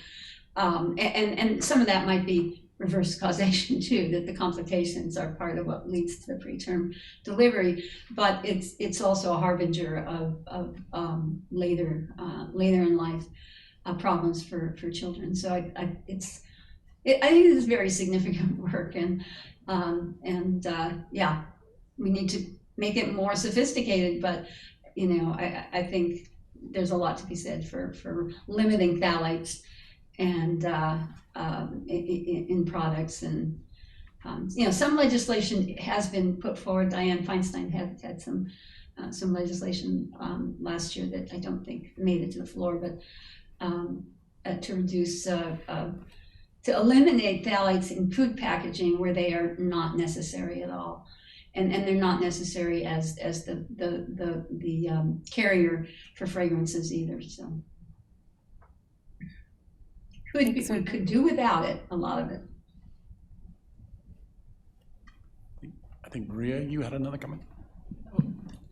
and some of that might be reverse causation too, that the complications are part of what leads to the preterm delivery, but it's also a harbinger of later in life problems for children. So I think this is very significant work, and yeah, we need to make it more sophisticated, but I think there's a lot to be said for limiting phthalates and in products, and some legislation has been put forward. Dianne Feinstein had some legislation last year that I don't think made it to the floor, but to reduce to eliminate phthalates in food packaging where they are not necessary at all. And they're not necessary as the carrier for fragrances either. So we could do without it, a lot of it. I think Maria, you had another comment?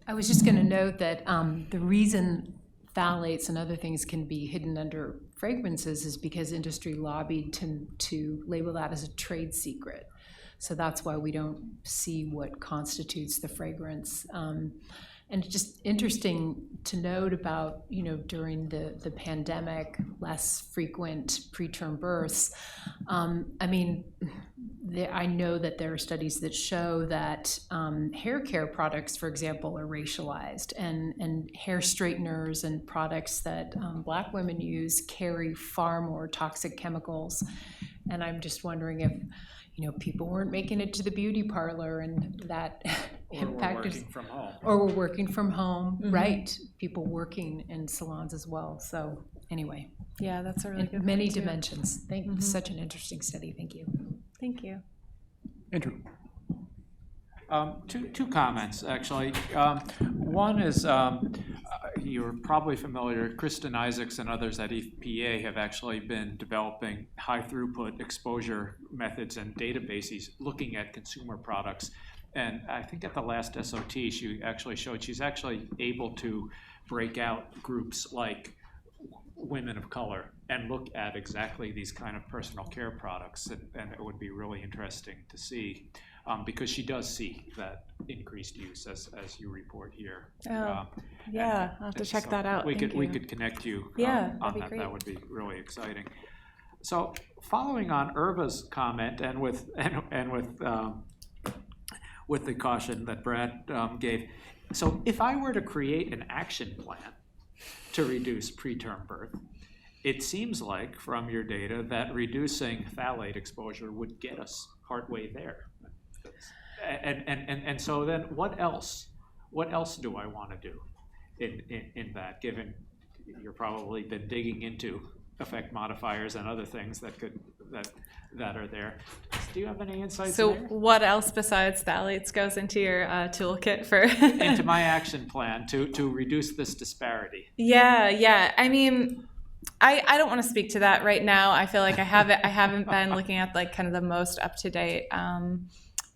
I was just going to note that the reason phthalates and other things can be hidden under fragrances is because industry lobbied to label that as a trade secret. So that's why we don't see what constitutes the fragrance. And just interesting to note about, during the pandemic, less frequent preterm births. I know that there are studies that show that hair care products, for example, are racialized, and hair straighteners and products that Black women use carry far more toxic chemicals. And I'm just wondering if people weren't making it to the beauty parlor, and that impacted. Or were working from home, mm-hmm. Right? People working in salons as well. So anyway. Yeah, that's a really good many point, dimensions. Mm-hmm. Such an interesting study. Thank you. Thank you. Andrew. Two comments, actually. One is, you're probably familiar, Kristen Isaacs and others at EPA have actually been developing high throughput exposure methods and databases looking at consumer products. And I think at the last SOT, she actually showed she's actually able to break out groups like women of color and look at exactly these kind of personal care products. And it would be really interesting to see. Because she does see that increased use as you report here. Oh, yeah, I'll have to check that out. We could connect you on that. Great. That would be really exciting. So following on Irva's comment and with the caution that Brad gave, so if I were to create an action plan to reduce preterm birth, it seems like from your data that reducing phthalate exposure would get us partway there. And so then what else? What else do I want to do in that, given you're probably been digging into effect modifiers and other things that could that are there. Do you have any insights So there? what else besides phthalates goes into your toolkit for? Into my action plan to reduce this disparity. Yeah. I mean, I don't want to speak to that right now. I feel like I haven't been looking at like kind of the most up to date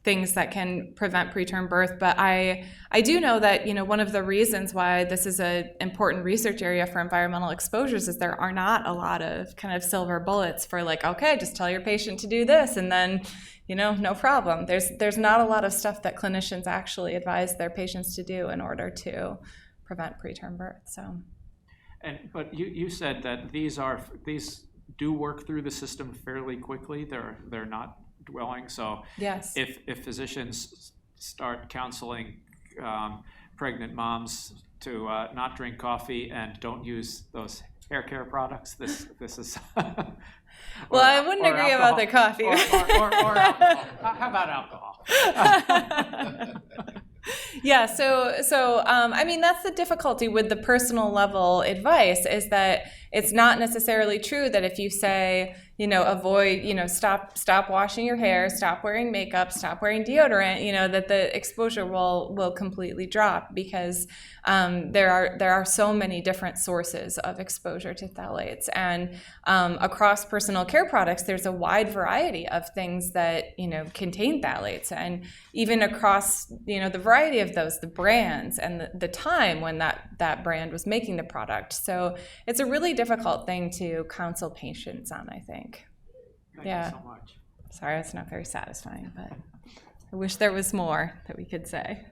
things that can prevent preterm birth. But I do know that, one of the reasons why this is an important research area for environmental exposures is there are not a lot of kind of silver bullets for like, okay, just tell your patient to do this and then, no problem. There's not a lot of stuff that clinicians actually advise their patients to do in order to prevent preterm birth. So. But you said that these do work through the system fairly quickly. They're not dwelling. So yes, if physicians start counseling pregnant moms to not drink coffee and don't use those hair care products, this is. Well, I wouldn't agree about the coffee. Or alcohol. How about alcohol? Yeah, so I mean, that's the difficulty with the personal level advice is that it's not necessarily true that if you say, avoid, stop washing your hair, stop wearing makeup, stop wearing deodorant, that the exposure will completely drop because there are so many different sources of exposure to phthalates. And across personal care products, there's a wide variety of things that, contain phthalates. And even across, the variety of those, the brands and the time when that brand was making the product. So it's a really difficult thing to counsel patients on, I think. Thank you so much. Sorry, it's not very satisfying, but I wish there was more that we could say.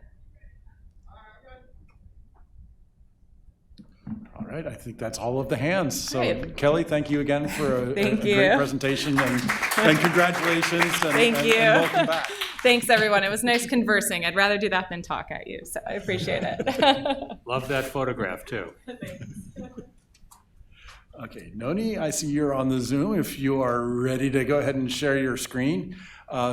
All right, I think that's all of the hands. So Great. Kelly, thank you again for a Thank great you. presentation and congratulations Thank you. and welcome back. Thanks, everyone. It was nice conversing. I'd rather do that than talk at you, so I appreciate it. Love that photograph, too. Okay, Noni, I see you're on the Zoom. If you are ready to go ahead and share your screen.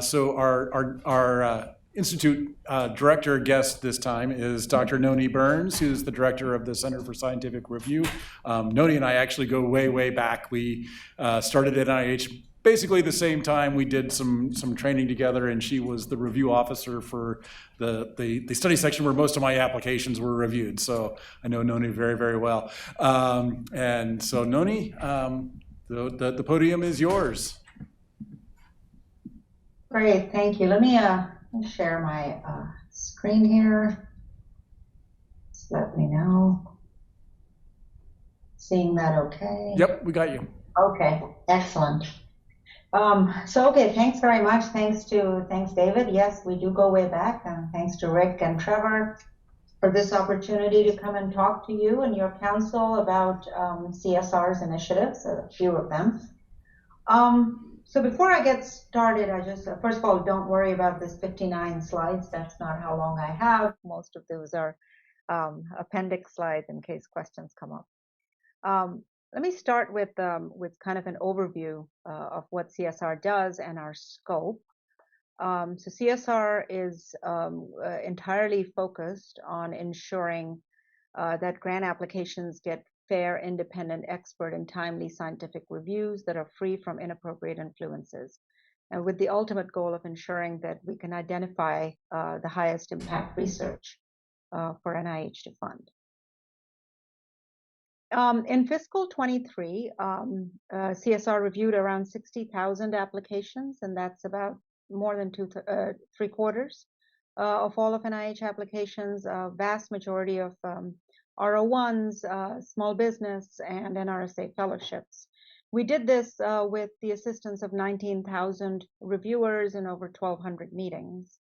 So our Institute director guest this time is Dr. Noni Burns, who's the director of the Center for Scientific Review. Noni and I actually go way, way back. We started at NIH basically the same time. We did some training together, and she was the review officer for the study section where most of my applications were reviewed. So I know Noni very, very well. And so Noni, the podium is yours. Great, thank you. Let me share my screen here. Just let me know. Seeing that okay? Yep, we got you. Okay, excellent. Okay, thanks very much. Thanks David. Yes, we do go way back. Thanks to Rick and Trevor for this opportunity to come and talk to you and your council about CSR's initiatives, a few of them. So before I get started, I just, first of all, don't worry about this 59 slides. That's not how long I have. Most of those are appendix slides in case questions come up. Let me start with kind of an overview of what CSR does and our scope. So CSR is entirely focused on ensuring that grant applications get fair, independent, expert, and timely scientific reviews that are free from inappropriate influences, and with the ultimate goal of ensuring that we can identify the highest impact research for NIH to fund. In fiscal 23, CSR reviewed around 60,000 applications, and that's about more than three quarters of all of NIH applications, a vast majority of R01s, small business, and NRSA fellowships. We did this with the assistance of 19,000 reviewers and over 1,200 meetings.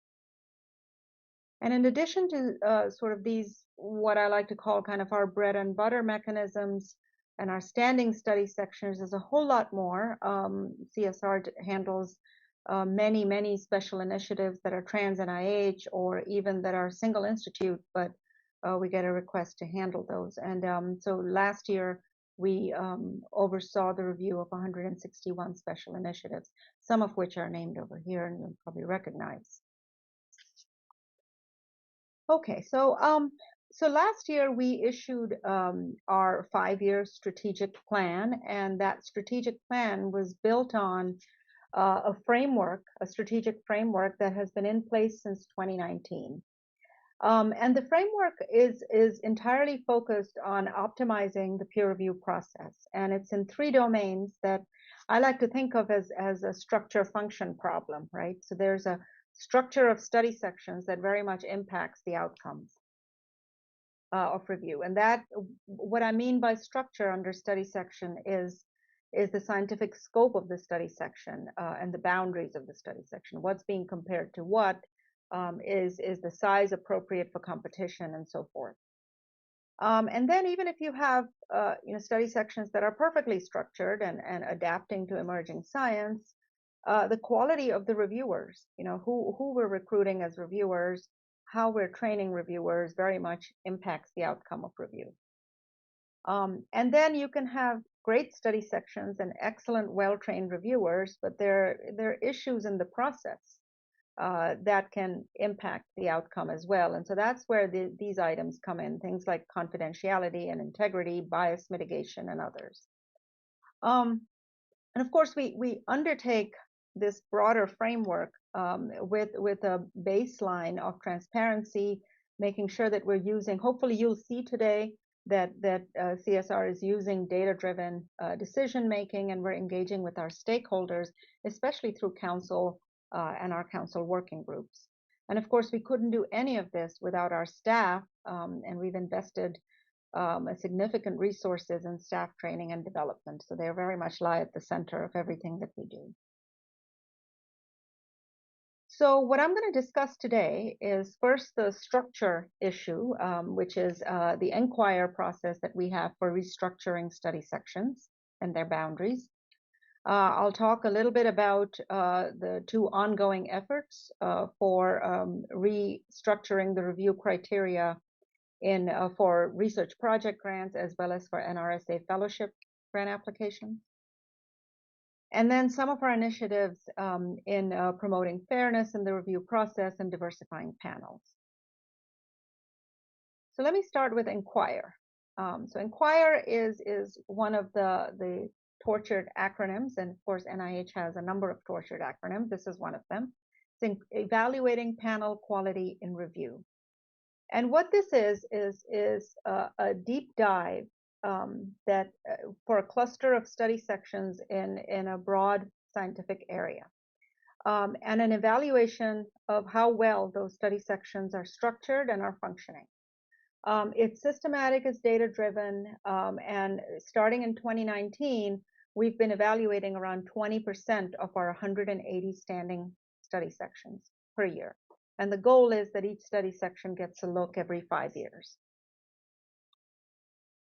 And in addition to sort of these, what I like to call kind of our bread and butter mechanisms and our standing study sections, there's a whole lot more. CSR handles many, many special initiatives that are trans NIH or even that are single institute, but we get a request to handle those. And so last year, we oversaw the review of 161 special initiatives, some of which are named over here and you'll probably recognize. Okay, so last year we issued our 5-year strategic plan, and that strategic plan was built on a framework, a strategic framework that has been in place since 2019. And the framework is entirely focused on optimizing the peer review process, and it's in 3 domains that I like to think of as a structure function problem, right? So there's a structure of study sections that very much impacts the outcomes of review. And that, what I mean by structure under study section is the scientific scope of the study section and the boundaries of the study section. What's being compared to what, is the size appropriate for competition and so forth. And then even if you have study sections that are perfectly structured and adapting to emerging science, the quality of the reviewers, who we're recruiting as reviewers, how we're training reviewers very much impacts the outcome of review. And then you can have great study sections and excellent, well-trained reviewers, but there are issues in the process that can impact the outcome as well. And so that's where these items come in, things like confidentiality and integrity, bias mitigation, and others. And of course, we undertake this broader framework with a baseline of transparency, making sure that we're using, hopefully you'll see today that CSR is using data-driven decision-making, and we're engaging with our stakeholders, especially through council and our council working groups. And of course, we couldn't do any of this without our staff, and we've invested significant resources in staff training and development. So they very much lie at the center of everything that we do. So what I'm going to discuss today is first the structure issue, which is the inquire process that we have for restructuring study sections and their boundaries. I'll talk a little bit about the 2 ongoing efforts for restructuring the review criteria for research project grants as well as for NRSA fellowship grant applications. And then some of our initiatives in promoting fairness in the review process and diversifying panels. So let me start with inquire. So inquire is one of the tortured acronyms, and of course NIH has a number of tortured acronyms. This is one of them. It's evaluating panel quality in review. And what this is a deep dive that for a cluster of study sections in a broad scientific area, and an evaluation of how well those study sections are structured and are functioning. It's systematic, it's data-driven, and starting in 2019, we've been evaluating around 20% of our 180 standing study sections per year. And the goal is that each study section gets a look every 5 years.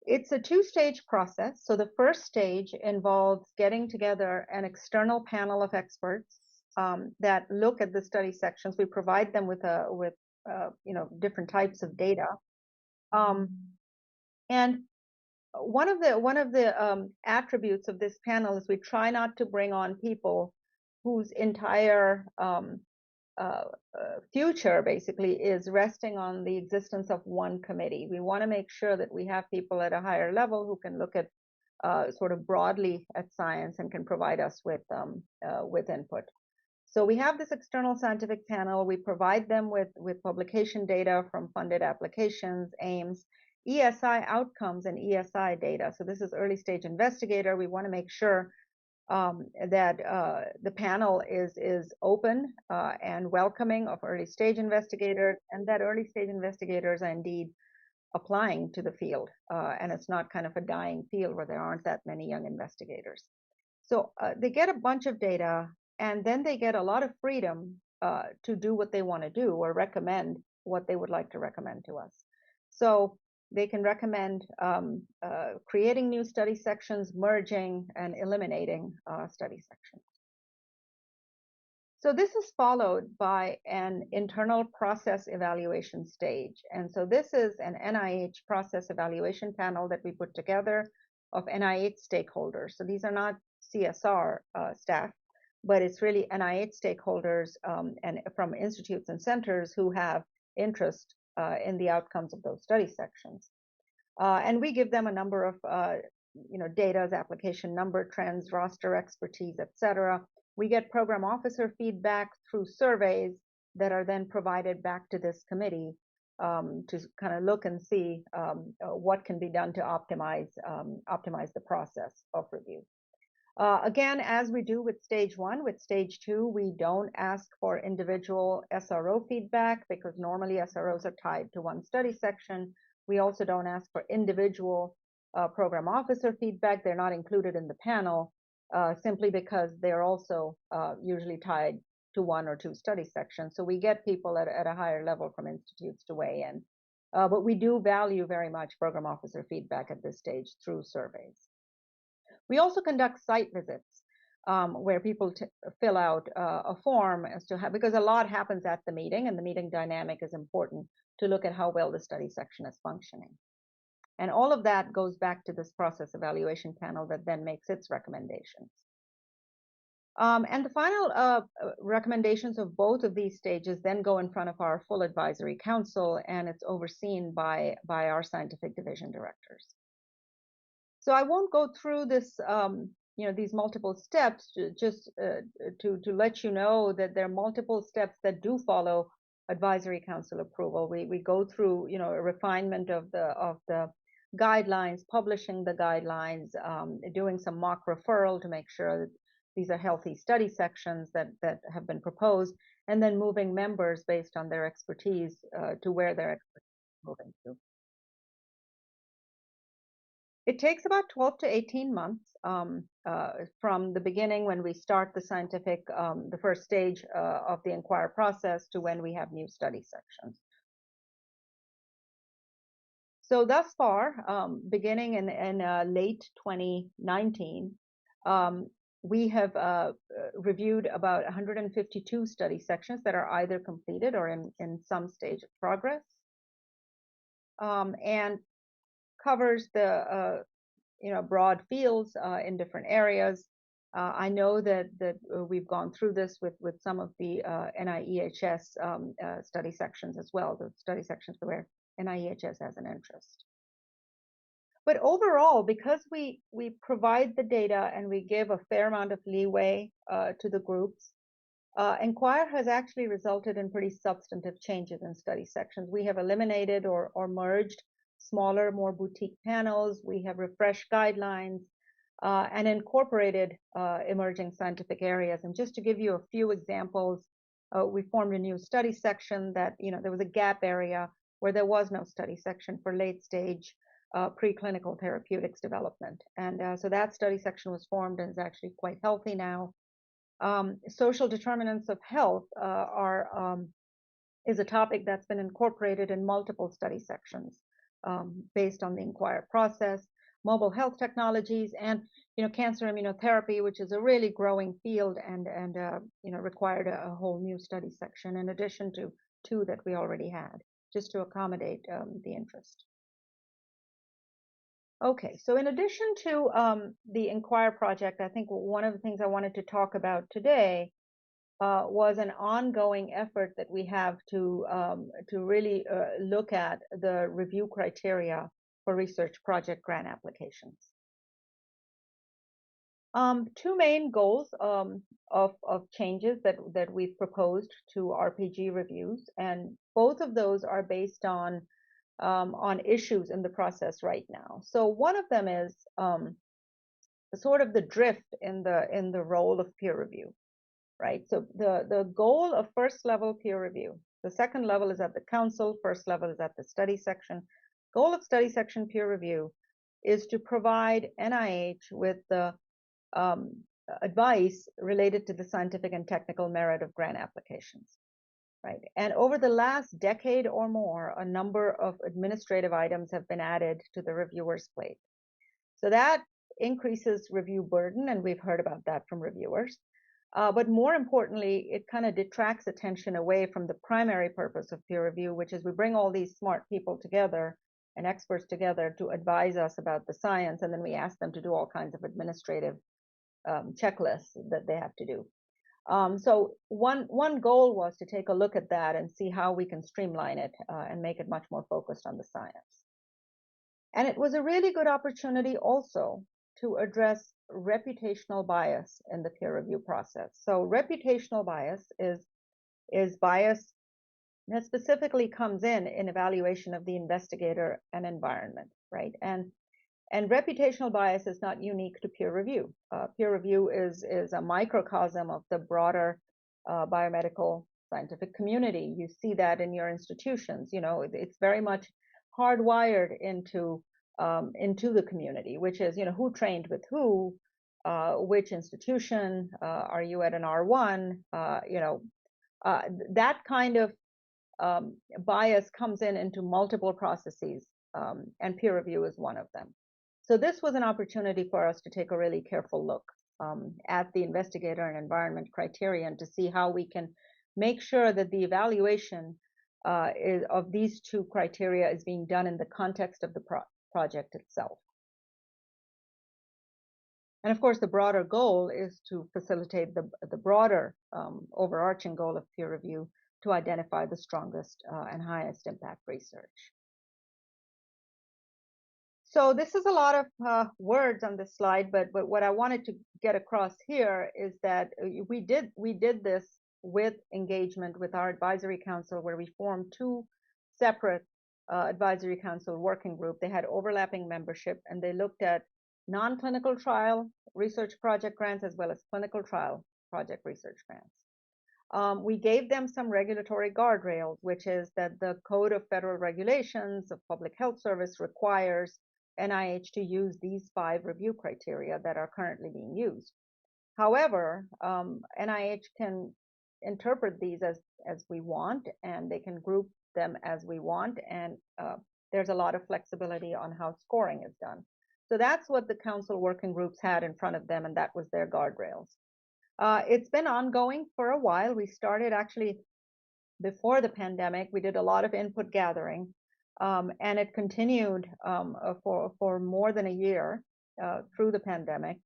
It's a 2-stage process. So the first stage involves getting together an external panel of experts that look at the study sections. We provide them with different types of data. And one of the attributes of this panel is we try not to bring on people whose entire future basically is resting on the existence of one committee. We want to make sure that we have people at a higher level who can look at sort of broadly at science and can provide us with input. So we have this external scientific panel. We provide them with publication data from funded applications, aims, ESI outcomes, and ESI data. So this is early stage investigator. We want to make sure that the panel is open and welcoming of early stage investigators, and that early stage investigators are indeed applying to the field. And it's not kind of a dying field where there aren't that many young investigators. So they get a bunch of data, and then they get a lot of freedom to do what they want to do or recommend what they would like to recommend to us. So they can recommend creating new study sections, merging, and eliminating study sections. So this is followed by an internal process evaluation stage. And so this is an NIH process evaluation panel that we put together of NIH stakeholders. So these are not CSR staff, but it's really NIH stakeholders and from institutes and centers who have interest in the outcomes of those study sections. And we give them a number of data's application number, trends, roster expertise, et cetera. We get program officer feedback through surveys that are then provided back to this committee to kind of look and see what can be done to optimize the process of review. Again, as we do with stage 1, with stage 2, we don't ask for individual SRO feedback because normally SROs are tied to one study section. We also don't ask for individual program officer feedback. They're not included in the panel simply because they're also usually tied to 1 or 2 study sections. So we get people at a higher level from institutes to weigh in. But we do value very much program officer feedback at this stage through surveys. We also conduct site visits where people fill out a form as to how, because a lot happens at the meeting and the meeting dynamic is important to look at how well the study section is functioning. And all of that goes back to this process evaluation panel that then makes its recommendations. And the final recommendations of both of these stages then go in front of our full advisory council, and it's overseen by our scientific division directors. So I won't go through this, these multiple steps, just to let you know that there are multiple steps that do follow advisory council approval. We go through, a refinement of the guidelines, publishing the guidelines, doing some mock referral to make sure that these are healthy study sections that have been proposed, and then moving members based on their expertise to where their expertise is moving to. It takes about 12 to 18 months from the beginning when we start the scientific, the first stage of the inquire process to when we have new study sections. So thus far, beginning in late 2019, we have reviewed about 152 study sections that are either completed or in some stage of progress, and covers the broad fields in different areas. I know that we've gone through this with some of the NAEHS study sections as well, the study sections where NAEHS has an interest. But overall, because we provide the data and we give a fair amount of leeway to the groups, Inquire has actually resulted in pretty substantive changes in study sections. We have eliminated or merged smaller, more boutique panels. We have refreshed guidelines and incorporated emerging scientific areas. And just to give you a few examples, we formed a new study section that, there was a gap area where there was no study section for late stage preclinical therapeutics development. And so that study section was formed and is actually quite healthy now. Social determinants of health is a topic that's been incorporated in multiple study sections based on the Inquire process. Mobile health technologies and cancer immunotherapy, which is a really growing field and required a whole new study section in addition to 2 that we already had, just to accommodate the interest. Okay, so in addition to the Inquire project, I think one of the things I wanted to talk about today was an ongoing effort that we have to really look at the review criteria for research project grant applications. 2 main goals of changes that we've proposed to RPG reviews, and both of those are based on issues in the process right now. So one of them is sort of the drift in the role of peer review, right? So the goal of first level peer review, the second level is at the council, first level is at the study section. Goal of study section peer review is to provide NIH with the advice related to the scientific and technical merit of grant applications. Right. And over the last decade or more, a number of administrative items have been added to the reviewer's plate. So that increases review burden, and we've heard about that from reviewers. But more importantly, it kind of detracts attention away from the primary purpose of peer review, which is we bring all these smart people together and experts together to advise us about the science, and then we ask them to do all kinds of administrative checklists that they have to do. So one goal was to take a look at that and see how we can streamline it and make it much more focused on the science. And it was a really good opportunity also to address reputational bias in the peer review process. So reputational bias is bias that specifically comes in evaluation of the investigator and environment, right? And reputational bias is not unique to peer review. Peer review is a microcosm of the broader biomedical scientific community. You see that in your institutions. You know, it's very much hardwired into the community, which is, you know, who trained with who, which institution, are you at an R1, that kind of bias comes into multiple processes, and peer review is one of them. So this was an opportunity for us to take a really careful look at the investigator and environment criterion to see how we can make sure that the evaluation of these two criteria is being done in the context of the project itself. And of course, the broader goal is to facilitate the broader overarching goal of peer review to identify the strongest and highest impact research. So this is a lot of words on this slide, but what I wanted to get across here is that we did this with engagement with our advisory council, where we formed two separate advisory council working group. They had overlapping membership, and they looked at non-clinical trial research project grants as well as clinical trial project research grants. We gave them some regulatory guardrails, which is that the Code of Federal Regulations of Public Health Service requires NIH to use these 5 review criteria that are currently being used. However, NIH can interpret these as we want, and they can group them as we want, and there's a lot of flexibility on how scoring is done. So that's what the council working groups had in front of them, and that was their guardrails. It's been ongoing for a while. We started actually before the pandemic. We did a lot of input gathering, and it continued for more than a year through the pandemic.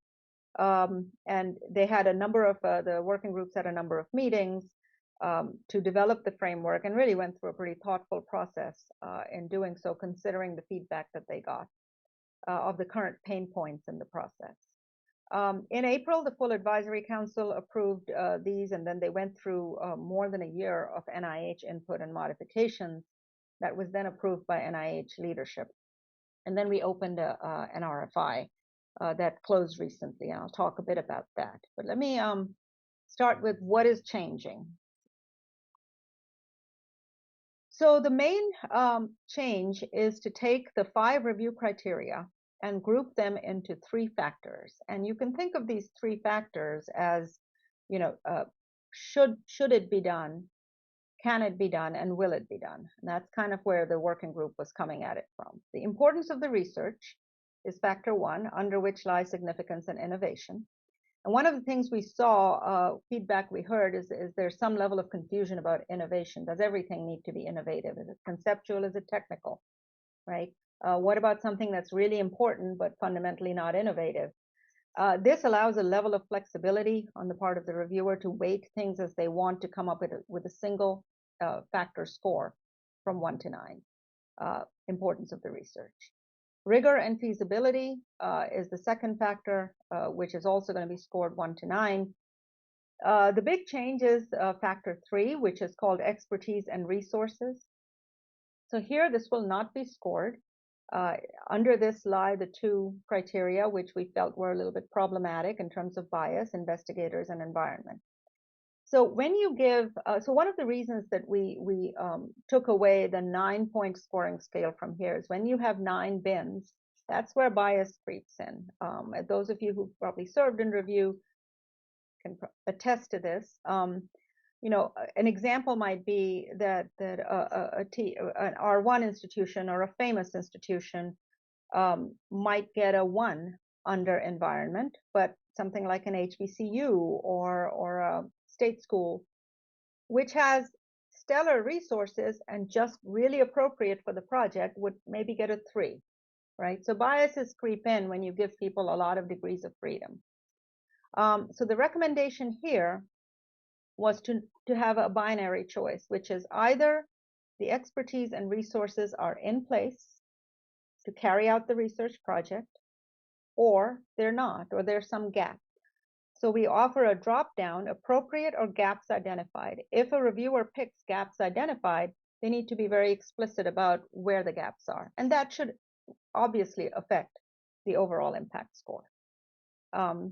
And they had a number of, the working groups had a number of meetings to develop the framework, and really went through a pretty thoughtful process in doing so, considering the feedback that they got of the current pain points in the process. In April, the full advisory council approved these, and then they went through more than a year of NIH input and modifications that was then approved by NIH leadership. And then we opened an RFI that closed recently, and I'll talk a bit about that. But let me start with what is changing. So the main change is to take the 5 review criteria and group them into 3 factors. And you can think of these 3 factors as, you know, should it be done, can it be done, and will it be done? And that's kind of where the working group was coming at it from. The importance of the research is factor 1, under which lies significance and innovation. And one of the things we saw, feedback we heard, is there's some level of confusion about innovation. Does everything need to be innovative? Is it conceptual? Is it technical? Right? What about something that's really important but fundamentally not innovative? This allows a level of flexibility on the part of the reviewer to weight things as they want to come up with a single factor score from 1 to 9. Importance of the research. Rigor and feasibility is the second factor, which is also going to be scored 1 to 9. The big change is factor 3, which is called expertise and resources. So here, this will not be scored. Under this lie the 2 criteria, which we felt were a little bit problematic in terms of bias, investigators and environment. So when you give, so one of the reasons that we took away the 9-point scoring scale from here is when you have 9 bins, that's where bias creeps in. Those of you who probably served in review can attest to this. You know, an example might be that an R1 institution or a famous institution might get a 1 under environment, but something like an HBCU or a state school, which has stellar resources and just really appropriate for the project would maybe get a 3, right? So biases creep in when you give people a lot of degrees of freedom. So the recommendation here was to have a binary choice, which is either the expertise and resources are in place to carry out the research project, or they're not, or there's some gap. So we offer a drop-down, appropriate or gaps identified. If a reviewer picks gaps identified, they need to be very explicit about where the gaps are. And that should obviously affect the overall impact score.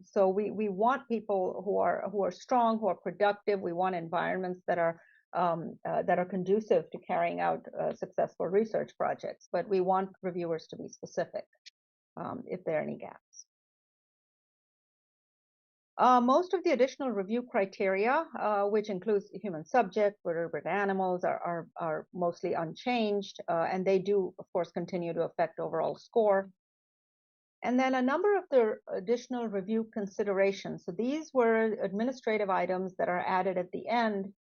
So we want people who are strong, who are productive. We want environments that are conducive to carrying out successful research projects. But we want reviewers to be specific if there are any gaps. Most of the additional review criteria, which includes human subject, vertebrate animals, are mostly unchanged, and they do, of course, continue to affect overall score. And then a number of the additional review considerations. So these were administrative items that are added at the end.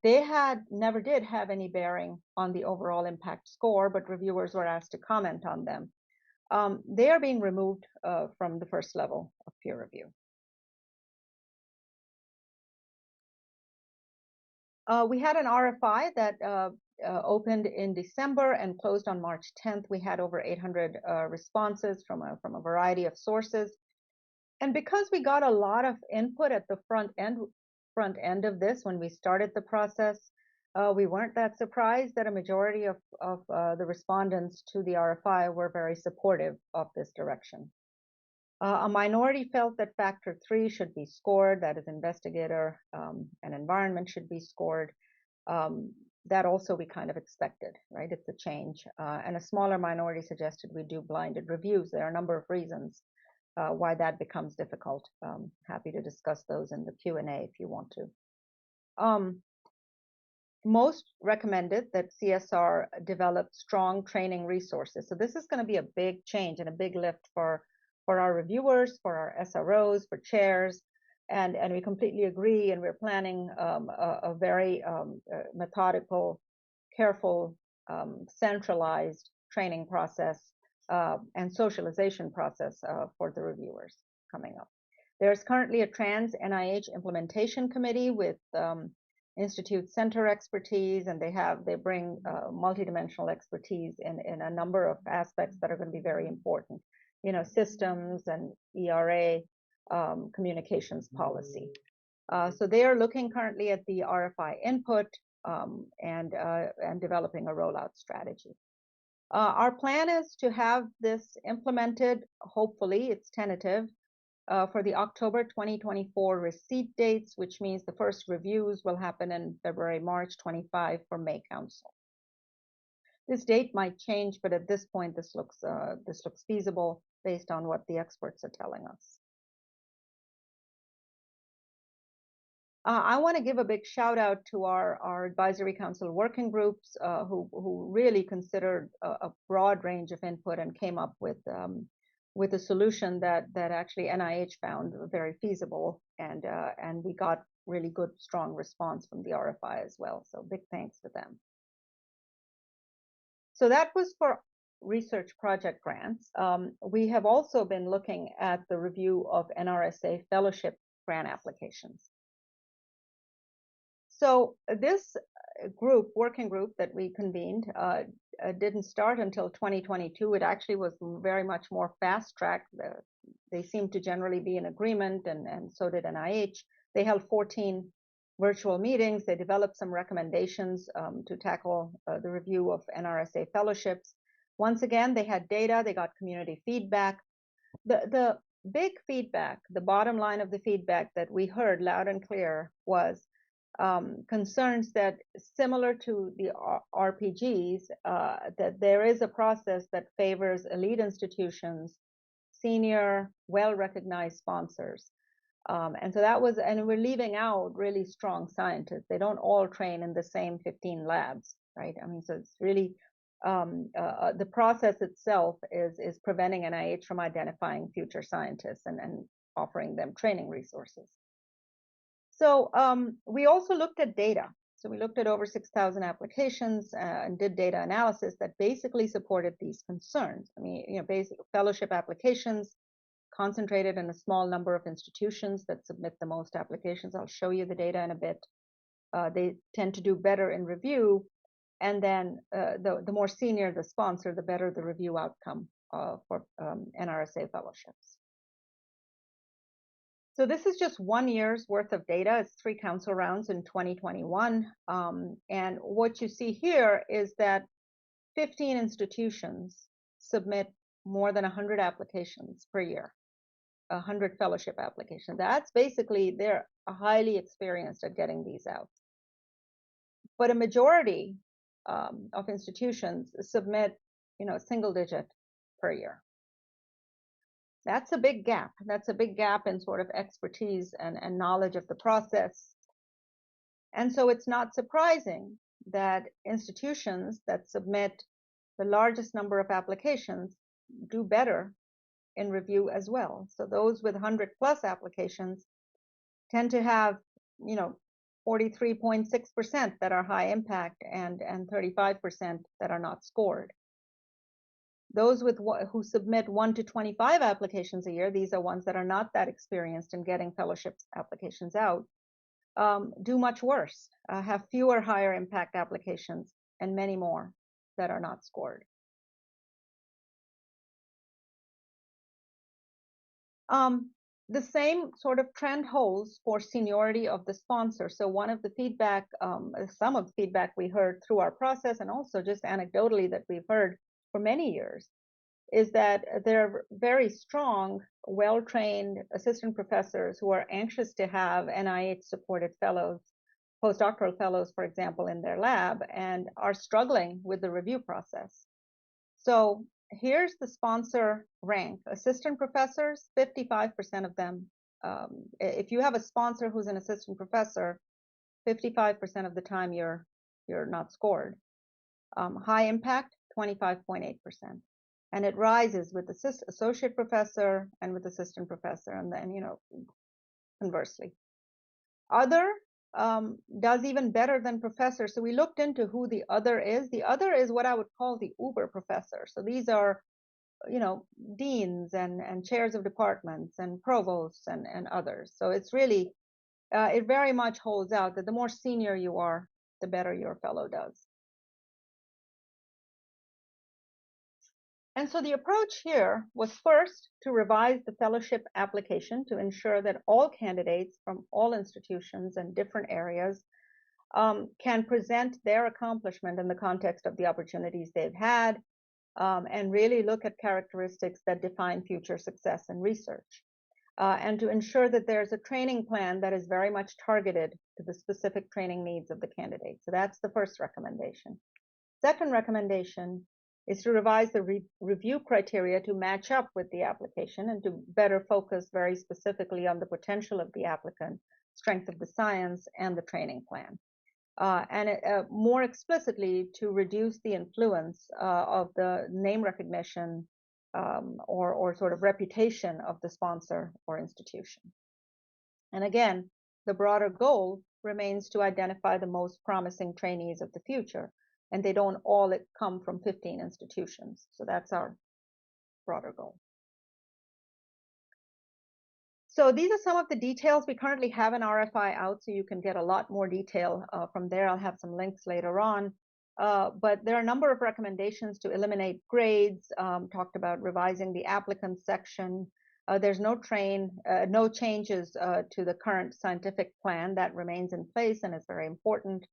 They never did have any bearing on the overall impact score, but reviewers were asked to comment on them. They are being removed from the first level of peer review. We had an RFI that opened in December and closed on March 10th. We had over 800 responses from a variety of sources. And because we got a lot of input at the front end of this when we started the process, we weren't that surprised that a majority of the respondents to the RFI were very supportive of this direction. A minority felt that factor 3 should be scored, that is investigator and environment should be scored. That also we kind of expected, right? It's a change. And a smaller minority suggested we do blinded reviews. There are a number of reasons why that becomes difficult. Happy to discuss those in the Q&A if you want to. Most recommended that CSR develop strong training resources. So this is going to be a big change and a big lift for our reviewers, for our SROs, for chairs, and we completely agree, and we're planning a very methodical, careful, centralized training process and socialization process for the reviewers coming up. There's currently a trans NIH implementation committee with Institute Center expertise, and they bring multidimensional expertise in a number of aspects that are going to be very important. You know, systems and ERA, communications policy. So they are looking currently at the RFI input and developing a rollout strategy. Our plan is to have this implemented, hopefully, it's tentative, for the October 2024 receipt dates, which means the first reviews will happen in February, March 25 for May Council. This date might change, but at this point, this looks feasible based on what the experts are telling us. I want to give a big shout out to our advisory council working groups who really considered a broad range of input and came up with a solution that actually NIH found very feasible, and we got really good, strong response from the RFI as well. So big thanks to them. So that was for research project grants. We have also been looking at the review of NRSA fellowship grant applications. So this working group that we convened didn't start until 2022. It actually was very much more fast-tracked. They seemed to generally be in agreement, and so did NIH. They held 14 virtual meetings. They developed some recommendations to tackle the review of NRSA fellowships. Once again, they had data, they got community feedback. The big feedback, the bottom line of the feedback that we heard loud and clear was concerns that, similar to the RPGs, that there is a process that favors elite institutions, senior, well-recognized sponsors. And so that was, and we're leaving out really strong scientists. They don't all train in the same 15 labs, right? I mean, so it's really, the process itself is preventing NIH from identifying future scientists and offering them training resources. So we also looked at data. So we looked at over 6,000 applications and did data analysis that basically supported these concerns. I mean, basic fellowship applications concentrated in a small number of institutions that submit the most applications. I'll show you the data in a bit. They tend to do better in review, and then the more senior the sponsor, the better the review outcome for NRSA fellowships. So this is just 1 year's worth of data. It's 3 council rounds in 2021. And what you see here is that 15 institutions submit more than 100 applications per year, 100 fellowship applications. That's basically, they're highly experienced at getting these out. But a majority of institutions submit, single digit per year. That's a big gap. That's a big gap in sort of expertise and knowledge of the process. And so it's not surprising that institutions that submit the largest number of applications do better in review as well. So those with 100 plus applications tend to have, 43.6% that are high impact and 35% that are not scored. Those who submit 1 to 25 applications a year, these are ones that are not that experienced in getting fellowship applications out, do much worse, have fewer higher impact applications, and many more that are not scored. The same sort of trend holds for seniority of the sponsor. So one of the feedback, some of the feedback we heard through our process, and also just anecdotally that we've heard for many years, is that there are very strong, well-trained assistant professors who are anxious to have NIH-supported fellows, postdoctoral fellows, for example, in their lab, and are struggling with the review process. So here's the sponsor rank. Assistant professors, 55% of them. If you have a sponsor who's an assistant professor, 55% of the time you're not scored. High impact, 25.8%. And it rises with associate professor and with assistant professor, and then, conversely. Other does even better than professor. So we looked into who the other is. The other is what I would call the uber professor. So these are, deans and chairs of departments and provosts and others. So it's really, it very much holds out that the more senior you are, the better your fellow does. And so the approach here was first to revise the fellowship application to ensure that all candidates from all institutions and different areas can present their accomplishment in the context of the opportunities they've had, and really look at characteristics that define future success in research. And to ensure that there's a training plan that is very much targeted to the specific training needs of the candidate. So that's the first recommendation. Second recommendation is to revise the review criteria to match up with the application and to better focus very specifically on the potential of the applicant, strength of the science, and the training plan. And more explicitly, to reduce the influence of the name recognition or sort of reputation of the sponsor or institution. And again, the broader goal remains to identify the most promising trainees of the future, and they don't all come from 15 institutions. So that's our broader goal. So these are some of the details. We currently have an RFI out, so you can get a lot more detail from there. I'll have some links later on. But there are a number of recommendations to eliminate grades, talked about revising the applicant section. There's no changes to the current scientific plan that remains in place and is very important.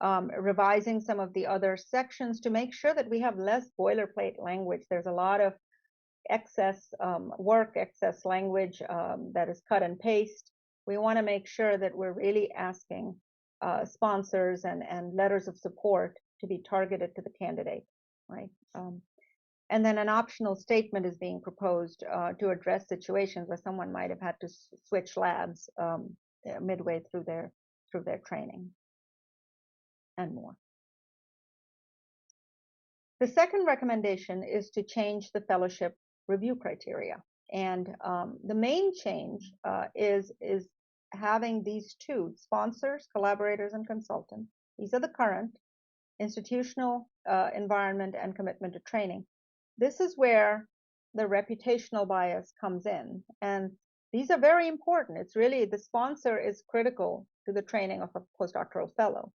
Revising some of the other sections to make sure that we have less boilerplate language. There's a lot of excess work, excess language that is cut and paste. We want to make sure that we're really asking sponsors and letters of support to be targeted to the candidate, right? And then an optional statement is being proposed to address situations where someone might have had to switch labs midway through their training, and more. The second recommendation is to change the fellowship review criteria. And the main change is having these two, sponsors, collaborators, and consultants, these are the current, institutional environment and commitment to training. This is where the reputational bias comes in. And these are very important. It's really, the sponsor is critical to the training of a postdoctoral fellow.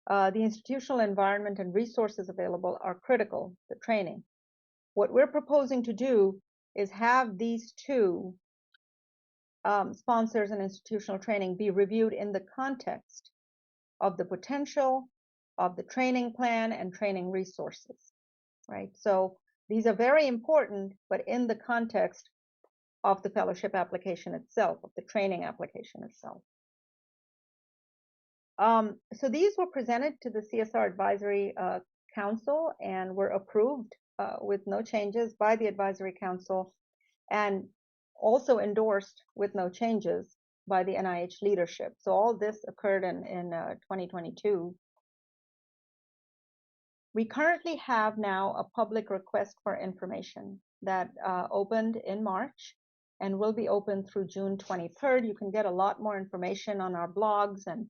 The institutional environment and resources available are critical to training. What we're proposing to do is have these two sponsors and institutional training be reviewed in the context of the potential of the training plan and training resources, right? So these are very important, but in the context of the fellowship application itself, of the training application itself. So these were presented to the CSR Advisory Council and were approved with no changes by the Advisory Council, and also endorsed with no changes by the NIH leadership. So all this occurred in 2022. We currently have now a public request for information that opened in March and will be open through June 23rd. You can get a lot more information on our blogs, and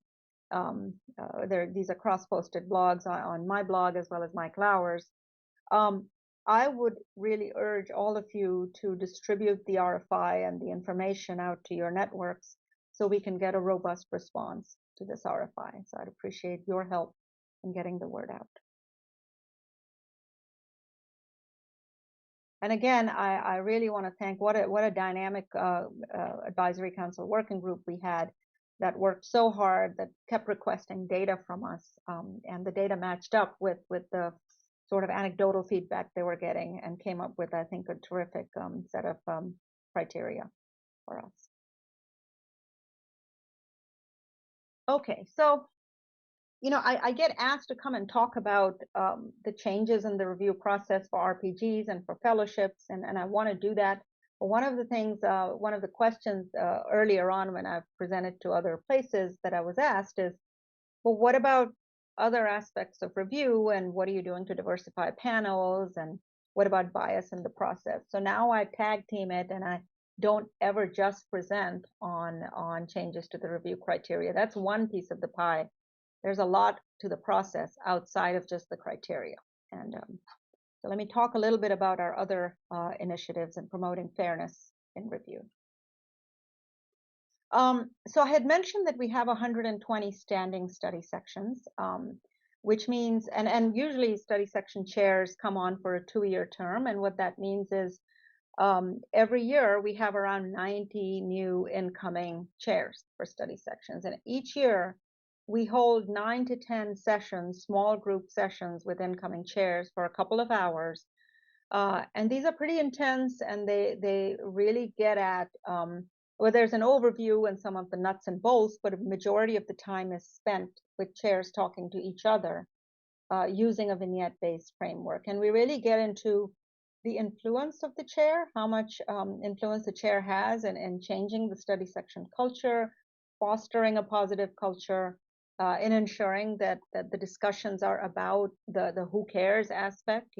these are cross-posted blogs on my blog as well as Mike Lauer's. I would really urge all of you to distribute the RFI and the information out to your networks so we can get a robust response to this RFI. So I'd appreciate your help in getting the word out. And again, I really want to thank what a dynamic advisory council working group we had that worked so hard, that kept requesting data from us, and the data matched up with the sort of anecdotal feedback they were getting, and came up with, I think, a terrific set of criteria for us. Okay, so I get asked to come and talk about the changes in the review process for RPGs and for fellowships, and I want to do that. But one of the things, one of the questions earlier on when I presented to other places that I was asked is, well, what about other aspects of review, and what are you doing to diversify panels, and what about bias in the process? So now I tag team it, and I don't ever just present on changes to the review criteria. That's one piece of the pie. There's a lot to the process outside of just the criteria. And so let me talk a little bit about our other initiatives in promoting fairness in review. So I had mentioned that we have 120 standing study sections, which means, and usually study section chairs come on for a 2-year term. And what that means is every year we have around 90 new incoming chairs for study sections. And each year we hold 9 to 10 sessions, small group sessions with incoming chairs for a couple of hours. And these are pretty intense, and they really get at, well, there's an overview and some of the nuts and bolts, but a majority of the time is spent with chairs talking to each other using a vignette-based framework. And we really get into the influence of the chair, how much influence the chair has in changing the study section culture, fostering a positive culture, in ensuring that the discussions are about the who cares aspect,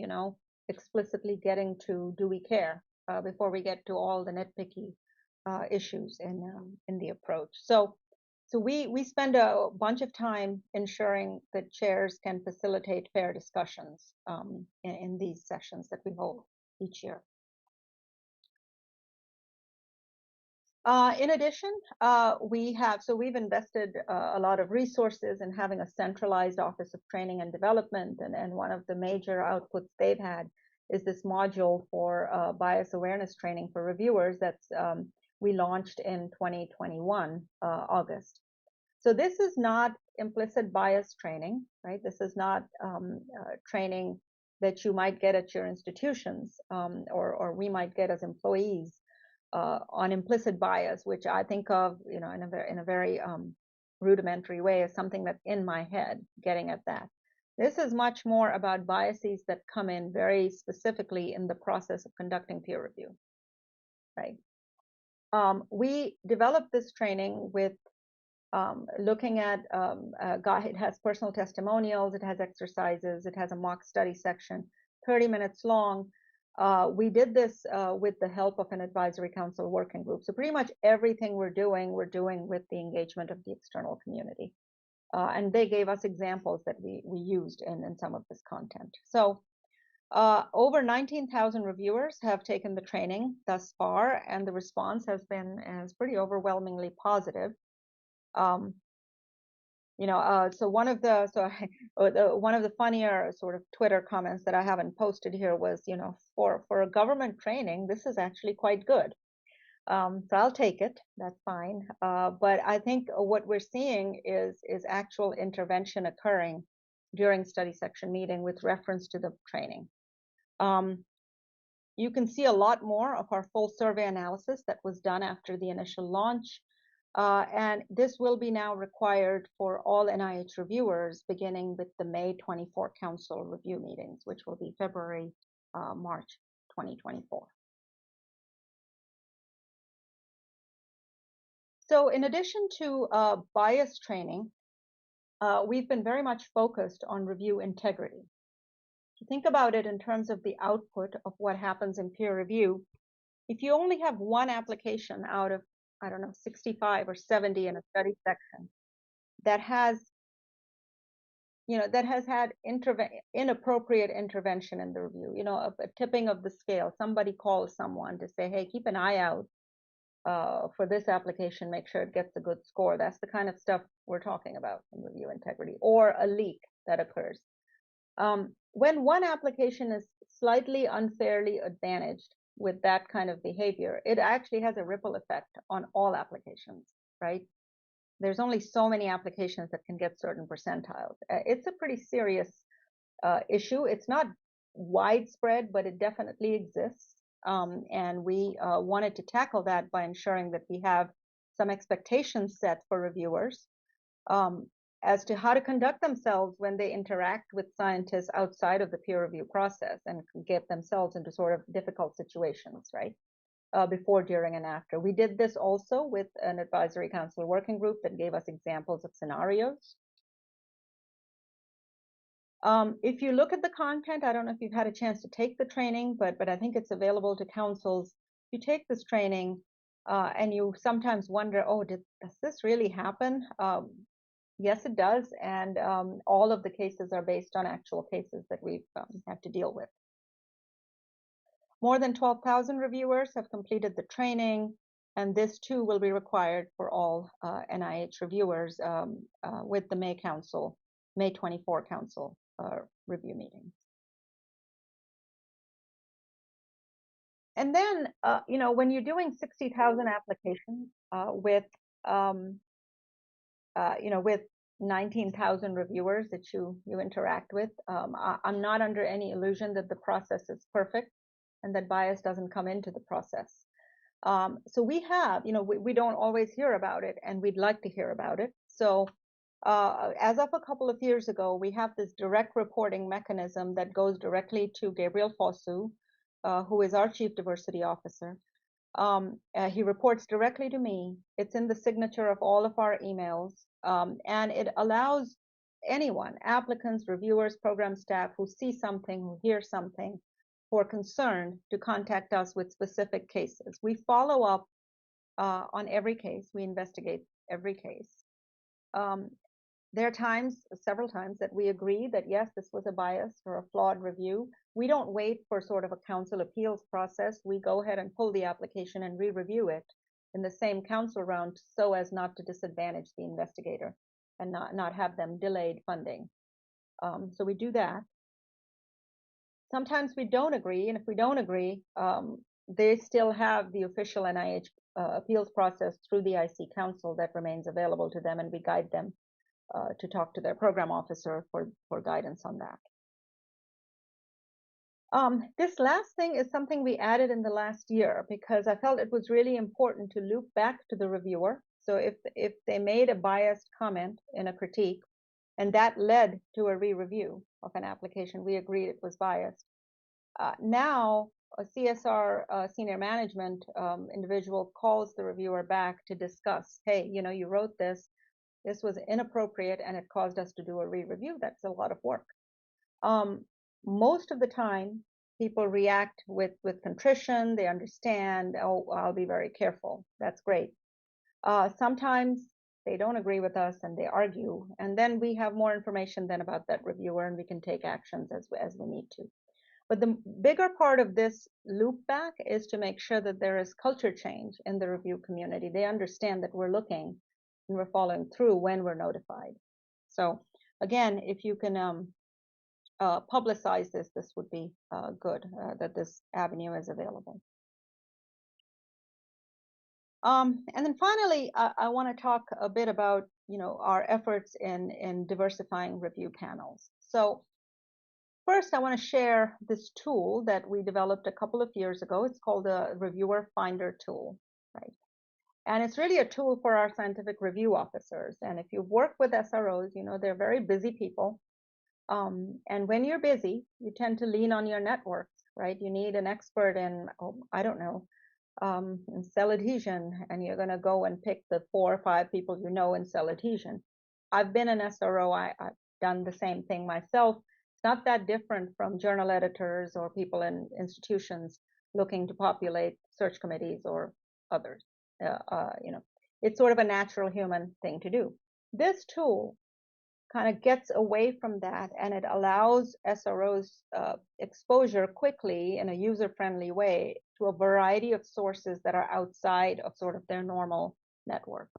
explicitly getting to do we care before we get to all the nitpicky issues in the approach. So we spend a bunch of time ensuring that chairs can facilitate fair discussions in these sessions that we hold each year. In addition, we've invested a lot of resources in having a centralized Office of Training and Development, and one of the major outputs they've had is this module for bias awareness training for reviewers that's we launched in 2021, August. So this is not implicit bias training, right? This is not training that you might get at your institutions or we might get as employees on implicit bias, which I think of, in a very rudimentary way as something that's in my head, getting at that. This is much more about biases that come in very specifically in the process of conducting peer review, right? We developed this training with looking at, it has personal testimonials, it has exercises, it has a mock study section, 30 minutes long. We did this with the help of an advisory council working group. So pretty much everything we're doing with the engagement of the external community. And they gave us examples that we used in some of this content. So over 19,000 reviewers have taken the training thus far, and the response has been pretty overwhelmingly positive. So one of the funnier sort of Twitter comments that I haven't posted here was, for a government training, this is actually quite good. So I'll take it. That's fine. But I think what we're seeing is actual intervention occurring during study section meeting with reference to the training. You can see a lot more of our full survey analysis that was done after the initial launch. And this will be now required for all NIH reviewers, beginning with the May 24 Council review meetings, which will be February, March 2024. So in addition to bias training, we've been very much focused on review integrity. To think about it in terms of the output of what happens in peer review, if you only have one application out of, 65 or 70 in a study section that has had inappropriate intervention in the review, a tipping of the scale, somebody calls someone to say, hey, keep an eye out for this application, make sure it gets a good score. That's the kind of stuff we're talking about in review integrity, or a leak that occurs. When one application is slightly unfairly advantaged with that kind of behavior, it actually has a ripple effect on all applications, right? There's only so many applications that can get certain percentiles. It's a pretty serious issue. It's not widespread, but it definitely exists. And we wanted to tackle that by ensuring that we have some expectations set for reviewers as to how to conduct themselves when they interact with scientists outside of the peer review process and get themselves into sort of difficult situations, right? Before, during, and after. We did this also with an advisory council working group that gave us examples of scenarios. If you look at the content, I don't know if you've had a chance to take the training, but I think it's available to councils. You take this training and you sometimes wonder, oh, does this really happen? Yes, it does. And all of the cases are based on actual cases that we've had to deal with. More than 12,000 reviewers have completed the training, and this too will be required for all NIH reviewers with the May 24 Council review meetings. And then, when you're doing 60,000 applications with 19,000 reviewers that you interact with, I'm not under any illusion that the process is perfect and that bias doesn't come into the process. So we have, we don't always hear about it, and we'd like to hear about it. So as of a couple of years ago, we have this direct reporting mechanism that goes directly to Gabriel Fosu, who is our Chief Diversity Officer. He reports directly to me. It's in the signature of all of our emails, and it allows anyone, applicants, reviewers, program staff, who see something, who hear something, who are concerned, to contact us with specific cases. We follow up on every case. We investigate every case. There are times, several times, that we agree that yes, this was a biased or a flawed review. We don't wait for sort of a council appeals process. We go ahead and pull the application and re-review it in the same council round, so as not to disadvantage the investigator and not have them delayed funding. So we do that. Sometimes we don't agree, and if we don't agree, they still have the official NIH appeals process through the IC Council that remains available to them, and we guide them to talk to their program officer for guidance on that. This last thing is something we added in the last year because I felt it was really important to loop back to the reviewer. So if they made a biased comment in a critique, and that led to a re-review of an application, we agreed it was biased. Now, a CSR senior management individual calls the reviewer back to discuss, hey, you wrote this was inappropriate and it caused us to do a re-review. That's a lot of work. Most of the time, people react with contrition. They understand, oh, I'll be very careful. That's great. Sometimes they don't agree with us and they argue, and then we have more information then about that reviewer and we can take actions as we need to. But the bigger part of this loop back is to make sure that there is culture change in the review community. They understand that we're looking and we're following through when we're notified. So again, if you can publicize this, this would be good, that this avenue is available. And then finally, I want to talk a bit about, our efforts in diversifying review panels. So first, I want to share this tool that we developed a couple of years ago. It's called the Reviewer Finder tool, right? And it's really a tool for our scientific review officers. And if you work with SROs, they're very busy people. And when you're busy, you tend to lean on your networks, right? You need an expert in, I don't know, in cell adhesion, and you're going to go and pick the 4 or 5 people you know in cell adhesion. I've been an SRO. I've done the same thing myself. It's not that different from journal editors or people in institutions looking to populate search committees or others. It's sort of a natural human thing to do. This tool kind of gets away from that, and it allows SROs exposure quickly in a user-friendly way to a variety of sources that are outside of sort of their normal network.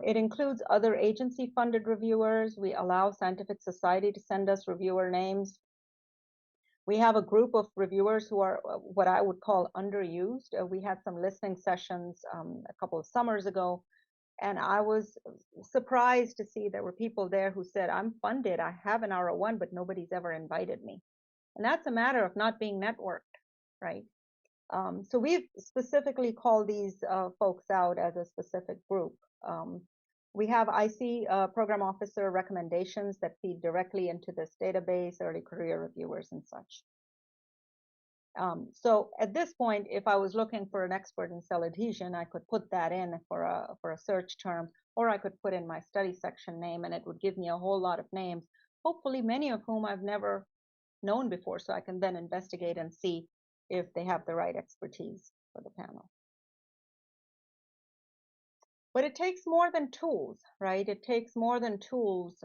It includes other agency-funded reviewers. We allow scientific society to send us reviewer names. We have a group of reviewers who are what I would call underused. We had some listening sessions a couple of summers ago, and I was surprised to see there were people there who said, I'm funded, I have an R01, but nobody's ever invited me. And that's a matter of not being networked, right? So we've specifically called these folks out as a specific group. We have IC program officer recommendations that feed directly into this database, early career reviewers and such. So at this point, if I was looking for an expert in cell adhesion, I could put that in for a search term, or I could put in my study section name, and it would give me a whole lot of names, hopefully many of whom I've never known before, so I can then investigate and see if they have the right expertise for the panel. But it takes more than tools, right? It takes more than tools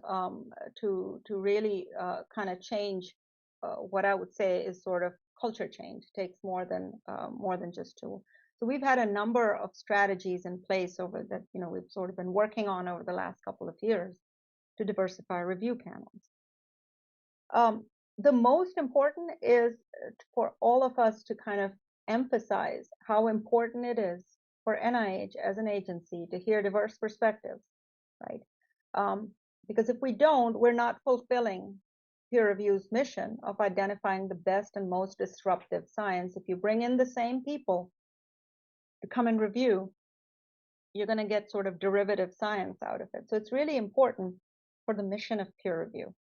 to really kind of change what I would say is sort of culture change. It takes more than just tools. So we've had a number of strategies in place over that, we've sort of been working on over the last couple of years to diversify review panels. The most important is for all of us to kind of emphasize how important it is for NIH as an agency to hear diverse perspectives, right? Because if we don't, we're not fulfilling peer review's mission of identifying the best and most disruptive science. If you bring in the same people to come and review, you're going to get sort of derivative science out of it. So it's really important for the mission of peer review.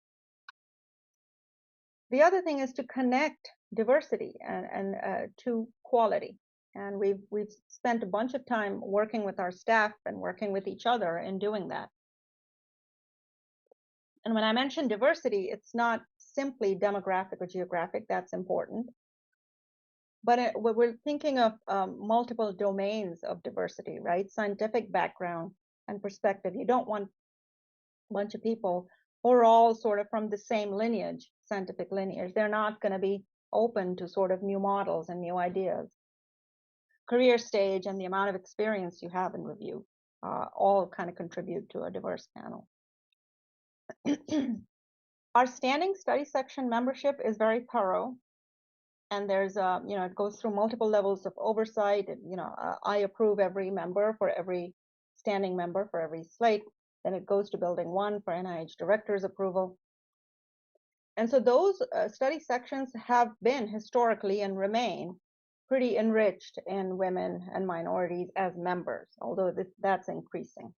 The other thing is to connect diversity and to quality. And we've spent a bunch of time working with our staff and working with each other in doing that. And when I mention diversity, it's not simply demographic or geographic, that's important. But we're thinking of multiple domains of diversity, right? Scientific background and perspective. You don't want a bunch of people who are all sort of from the same lineage, scientific lineage. They're not going to be open to sort of new models and new ideas. Career stage and the amount of experience you have in review all kind of contribute to a diverse panel. Our standing study section membership is very thorough, and there's it goes through multiple levels of oversight. I approve every member for every standing member for every slate. Then it goes to building 1 for NIH director's approval. And so those study sections have been historically and remain pretty enriched in women and minorities as members, although that's increasing.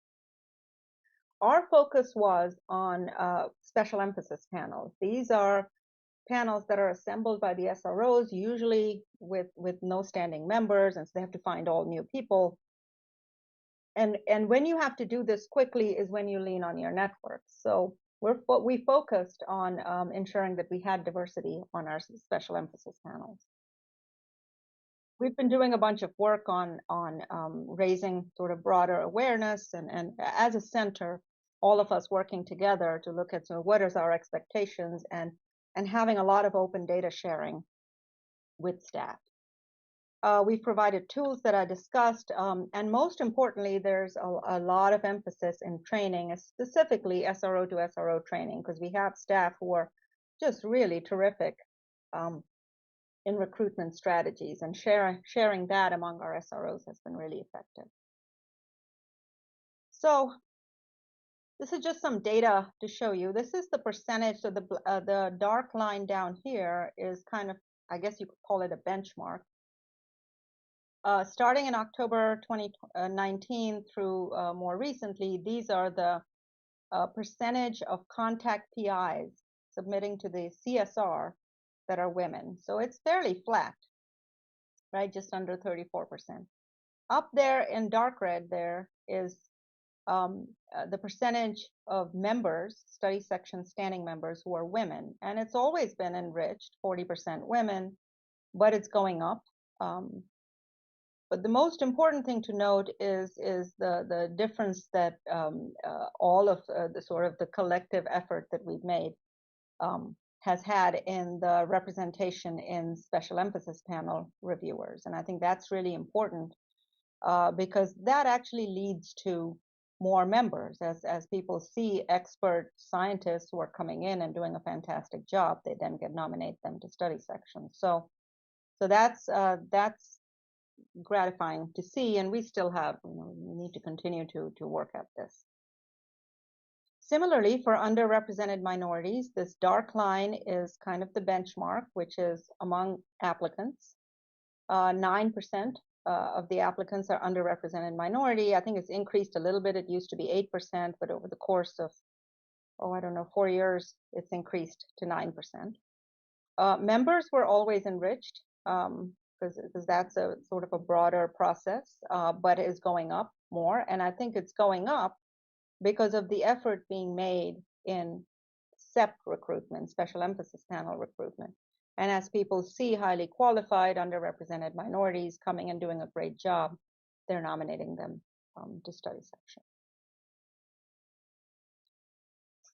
Our focus was on special emphasis panels. These are panels that are assembled by the SROs, usually with no standing members, and so they have to find all new people. And when you have to do this quickly is when you lean on your network. So we focused on ensuring that we had diversity on our special emphasis panels. we've been doing a bunch of work on raising sort of broader awareness, and as a center, all of us working together to look at what is our expectations, and having a lot of open data sharing with staff. We've provided tools that I discussed, and most importantly, there's a lot of emphasis in training, specifically SRO to SRO training, because we have staff who are just really terrific in recruitment strategies, and sharing that among our SROs has been really effective. So this is just some data to show you. This is the percentage, so the dark line down here is kind of, I guess you could call it a benchmark. Starting in October 2019 through more recently, these are the percentage of contact PIs submitting to the CSR that are women. So it's fairly flat, right? Just under 34%. Up there in dark red, there is the percentage of members, study section standing members who are women. And it's always been enriched, 40% women, but it's going up. But the most important thing to note is the difference that all of the sort of the collective effort that we've made has had in the representation in special emphasis panel reviewers. And I think that's really important because that actually leads to more members. As people see expert scientists who are coming in and doing a fantastic job, they then nominate them to study sections. So that's gratifying to see, and we still have, we need to continue to work at this. Similarly, for underrepresented minorities, this dark line is kind of the benchmark, which is among applicants. 9% of the applicants are underrepresented minority. I think it's increased a little bit. It used to be 8%, but over the course of, 4 years, it's increased to 9%. Members were always enriched, because that's a sort of a broader process, but is going up more. And I think it's going up because of the effort being made in SEP recruitment, special emphasis panel recruitment. And as people see highly qualified, underrepresented minorities coming and doing a great job, they're nominating them to study section.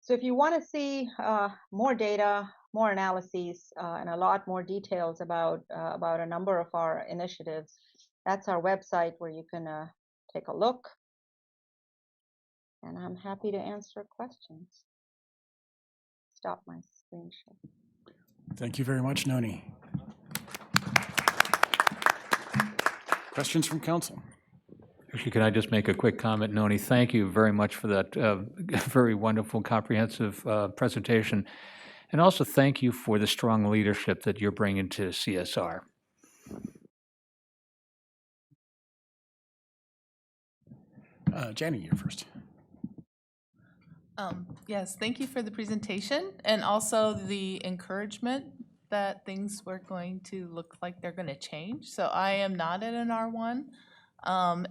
So if you want to see more data, more analyses, and a lot more details about a number of our initiatives, that's our website where you can take a look. And I'm happy to answer questions. Stop my screen share. Thank you very much, Noni. Questions from council? Actually, can I just make a quick comment, Noni? Thank you very much for that very wonderful, comprehensive presentation. And also thank you for the strong leadership that you're bringing to CSR. Janny, you're first. Yes, thank you for the presentation and also the encouragement that things were going to look like they're going to change. So I am not at an R1.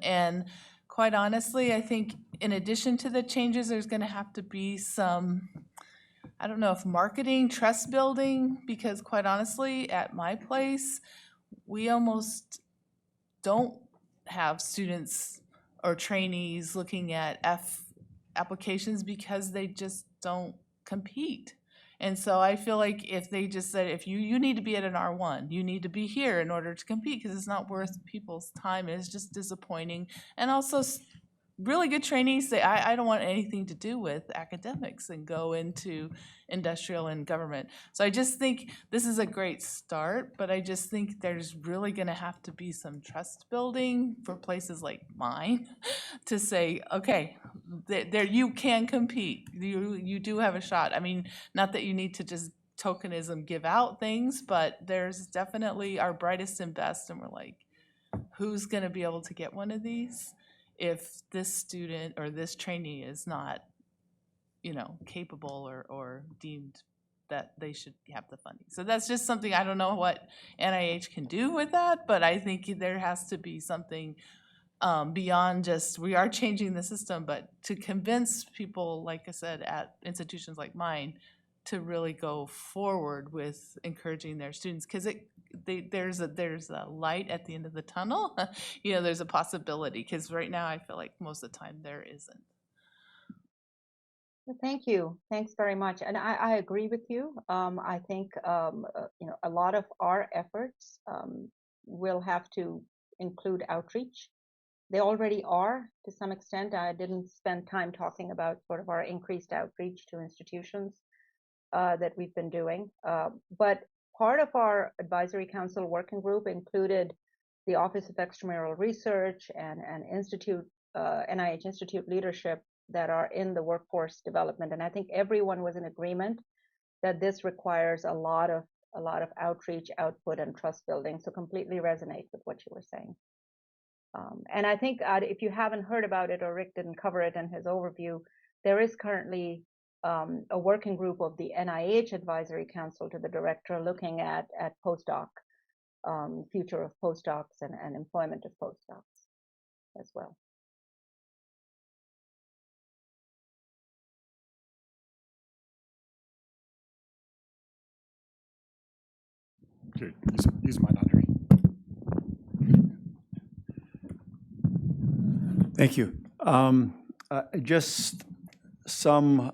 And quite honestly, I think in addition to the changes, there's going to have to be some, I don't know if marketing, trust building, because quite honestly, at my place, we almost don't have students or trainees looking at F applications because they just don't compete. And so I feel like if they just said, if you need to be at an R1, you need to be here in order to compete because it's not worth people's time. It's just disappointing. And also really good trainees say, I don't want anything to do with academics and go into industrial and government. So I just think this is a great start, but I just think there's really gonna have to be some trust building for places like mine to say, okay, there you can compete. You do have a shot. I mean, not that you need to just tokenism give out things, but there's definitely our brightest and best, and we're like, who's gonna be able to get one of these if this student or this trainee is not, capable or deemed that they should have the funding. So that's just something, I don't know what NIH can do with that, but I think there has to be something beyond just, we are changing the system, but to convince people, like I said, at institutions like mine, to really go forward with encouraging their students, because there's a light at the end of the tunnel. There's a possibility, because right now I feel like most of the time there isn't. Well, thank you. Thanks very much. And I agree with you. I think a lot of our efforts will have to include outreach. They already are to some extent. I didn't spend time talking about sort of our increased outreach to institutions that we've been doing. But part of our advisory council working group included the Office of Extramural Research and NIH Institute leadership that are in the workforce development. And I think everyone was in agreement that this requires a lot of outreach, output, and trust building. So completely resonate with what you were saying. And I think if you haven't heard about it, or Rick didn't cover it in his overview, there is currently a working group of the NIH Advisory Council to the director looking at postdoc, future of postdocs and employment of postdocs as well. Here, use mine, Andre. Thank you. Just some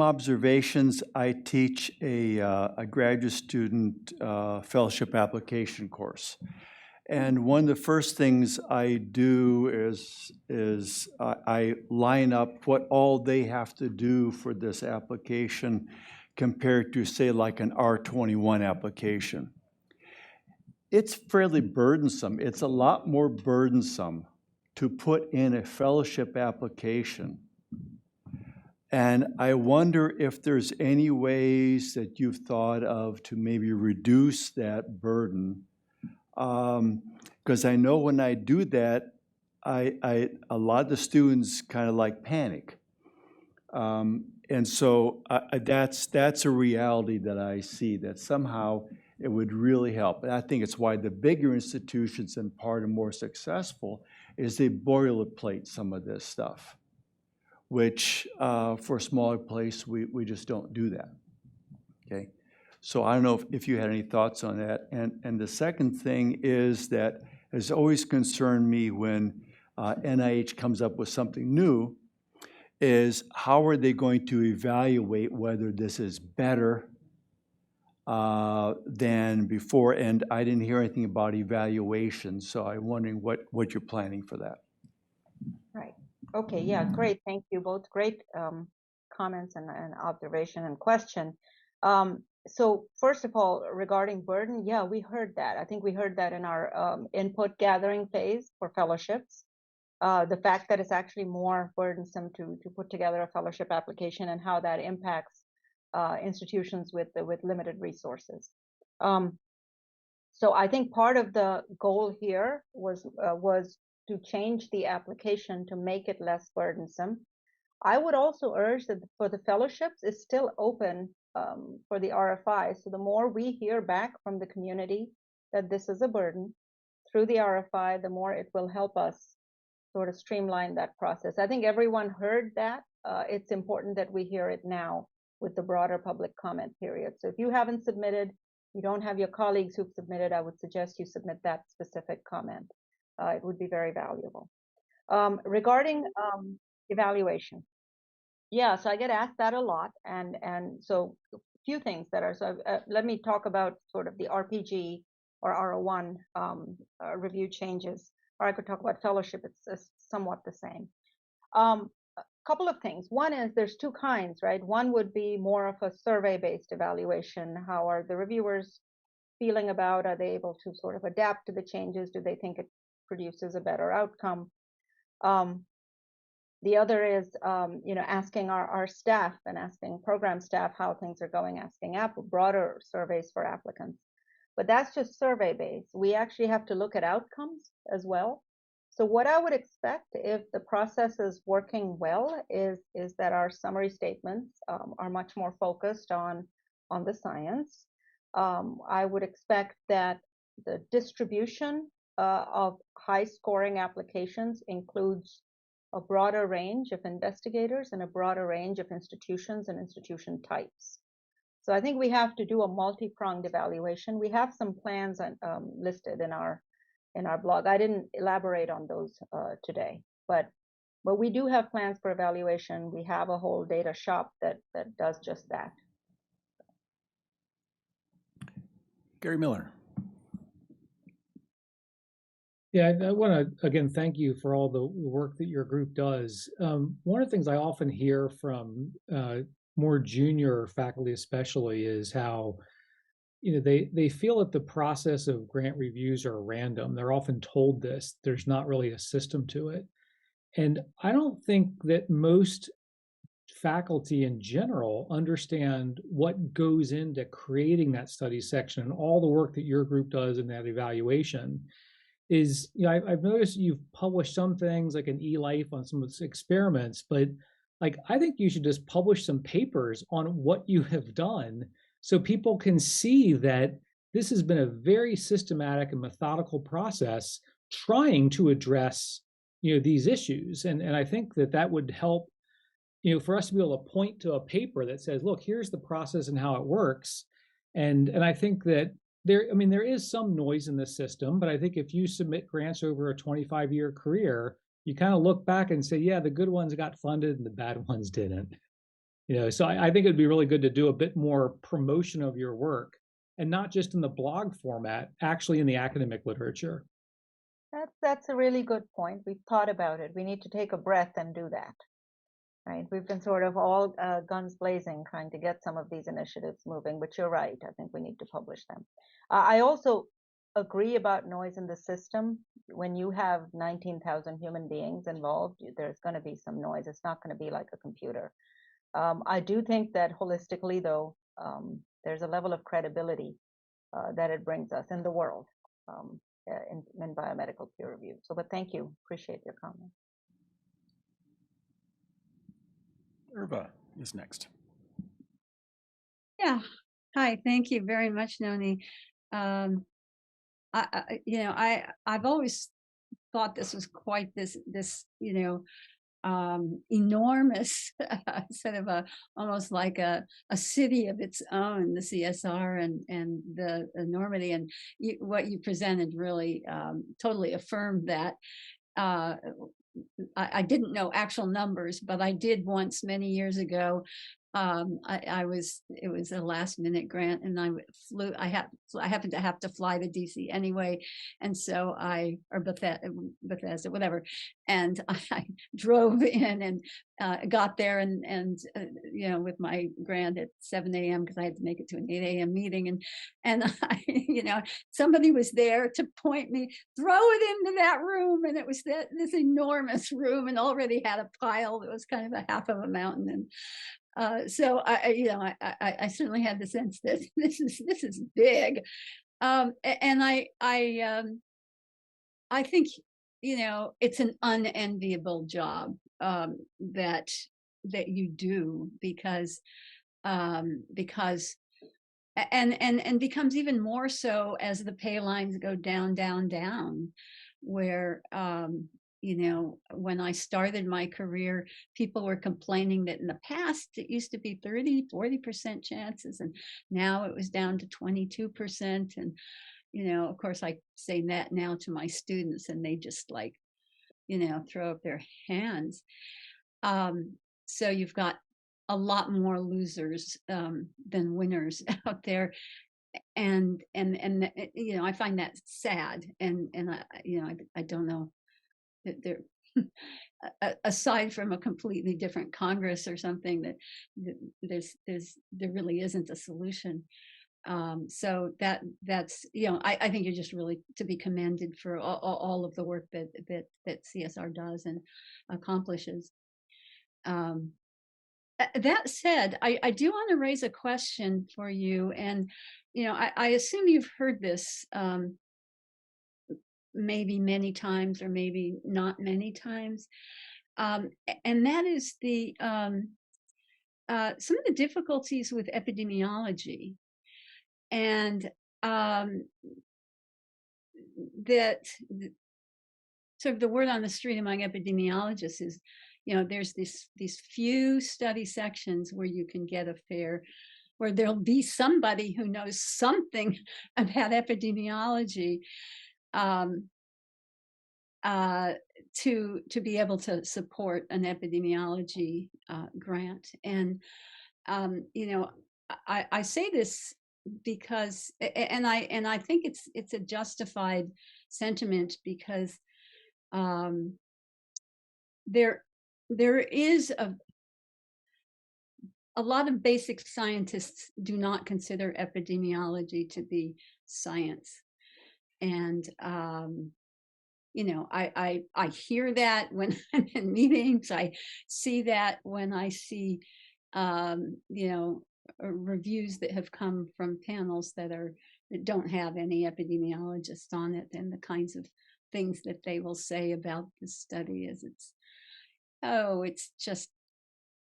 observations. I teach a graduate student fellowship application course. And one of the first things I do is I line up what all they have to do for this application compared to, say, like an R21 application. It's fairly burdensome. It's a lot more burdensome to put in a fellowship application. And I wonder if there's any ways that you've thought of to maybe reduce that burden. Because I know when I do that, a lot of the students kind of like panic. And so that's a reality that I see, that somehow it would really help. And I think it's why the bigger institutions and part are more successful is they boilerplate some of this stuff, which for a smaller place, we just don't do that, okay? So I don't know if you had any thoughts on that. And the second thing is that has always concerned me when NIH comes up with something new is how are they going to evaluate whether this is better than before? And I didn't hear anything about evaluation, so I'm wondering what you're planning for that. Right. Okay. Yeah. Great. Thank you both. Great comments and observation and question. So first of all, regarding burden, yeah, we heard that. I think we heard that in our input gathering phase for fellowships. The fact that it's actually more burdensome to put together a fellowship application and how that impacts institutions with limited resources. So I think part of the goal here was to change the application to make it less burdensome. I would also urge that for the fellowships, it's still open for the RFI. So the more we hear back from the community that this is a burden through the RFI, the more it will help us sort of streamline that process. I think everyone heard that. It's important that we hear it now with the broader public comment period. So if you haven't submitted, you don't have your colleagues who've submitted, I would suggest you submit that specific comment. It would be very valuable. Regarding evaluation. Yeah, so I get asked that a lot. And so a few things that are, so let me talk about sort of the RPG or R01 review changes, or I could talk about fellowship. It's somewhat the same. A couple of things. One is there's two kinds, right? One would be more of a survey-based evaluation. How are the reviewers feeling about? Are they able to sort of adapt to the changes? Do they think it produces a better outcome? The other is, asking our staff and asking program staff how things are going, asking broader surveys for applicants. But that's just survey-based. We actually have to look at outcomes as well. So what I would expect if the process is working well is that our summary statements are much more focused on the science. I would expect that the distribution of high-scoring applications includes a broader range of investigators and a broader range of institutions and institution types. So I think we have to do a multi-pronged evaluation. We have some plans listed in our blog. I didn't elaborate on those today, but we do have plans for evaluation. We have a whole data shop that does just that. Gary Miller. Yeah, I want to again thank you for all the work that your group does. One of the things I often hear from more junior faculty, especially, is how they feel that the process of grant reviews are random. They're often told this. There's not really a system to it, and I don't think that most faculty in general understand what goes into creating that study section and all the work that your group does in that evaluation. Is, I've noticed you've published some things like an eLife on some of its experiments, but like I think you should just publish some papers on what you have done so people can see that this has been a very systematic and methodical process trying to address these issues. And I think that would help for us to be able to point to a paper that says, look, here's the process and how it works. And I think that there is some noise in the system, but I think if you submit grants over a 25-year career, you kind of look back and say, yeah, the good ones got funded and the bad ones didn't. So I think it'd be really good to do a bit more promotion of your work, and not just in the blog format, actually in the academic literature. That's a really good point. We've thought about it. We need to take a breath and do that. Right? We've been sort of all guns blazing trying to get some of these initiatives moving, but you're right. I think we need to publish them. I also agree about noise in the system. When you have 19,000 human beings involved, there's going to be some noise. It's not going to be like a computer. I do think that holistically, though, there's a level of credibility that it brings us in the world in biomedical peer review. But thank you. Appreciate your comment. Irva is next. Yeah. Hi. Thank you very much, Noni. I've always thought this was quite this enormous sort of almost like a city of its own, the CSR and the enormity, and what you presented really totally affirmed that. I didn't know actual numbers, but I did once many years ago. It was a last minute grant, and I happened to have to fly to DC anyway. And so or Bethesda, whatever. And I drove in and got there and with my grant at 7 a.m. because I had to make it to an 8 a.m. meeting. And somebody was there to point me, throw it into that room. And it was this enormous room, and already had a pile that was kind of a half of a mountain. And so I certainly had the sense that this is big, and I think it's an unenviable job that you do because and becomes even more so as the pay lines go down, where when I started my career, people were complaining that in the past it used to be 30-40% chances, and now it was down to 22%. And of course, I say that now to my students, and they just throw up their hands. So you've got a lot more losers than winners out there. And I find that sad, and I don't know that there, aside from a completely different Congress or something, that there really isn't a solution. So that's I think you're just really to be commended for all of the work that CSR does and accomplishes. That said, I do want to raise a question for you, and I assume you've heard this maybe many times or maybe not many times, and that is some of the difficulties with epidemiology, and that sort of the word on the street among epidemiologists is, there's these few study sections where you can get a fair, where there'll be somebody who knows something about epidemiology to be able to support an epidemiology grant. And I say this because, and I think it's a justified sentiment, because there is a lot of basic scientists do not consider epidemiology to be science. And I hear that when I'm in meetings. I see that when I see reviews that have come from panels that don't have any epidemiologists on it, and the kinds of things that they will say about the study is it's just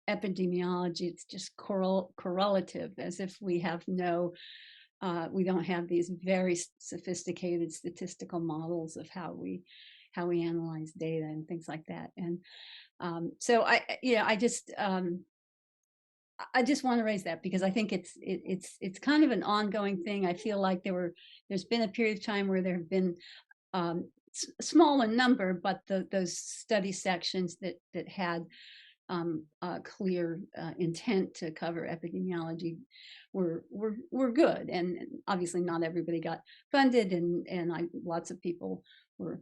epidemiology, it's just correlative, as if we have we don't have these very sophisticated statistical models of how we analyze data and things like that. And so I just want to raise that, because I think it's kind of an ongoing thing. I feel like there's been a period of time where there have been small in number, but those study sections that had a clear intent to cover epidemiology were good. And obviously not everybody got funded, and lots of people were,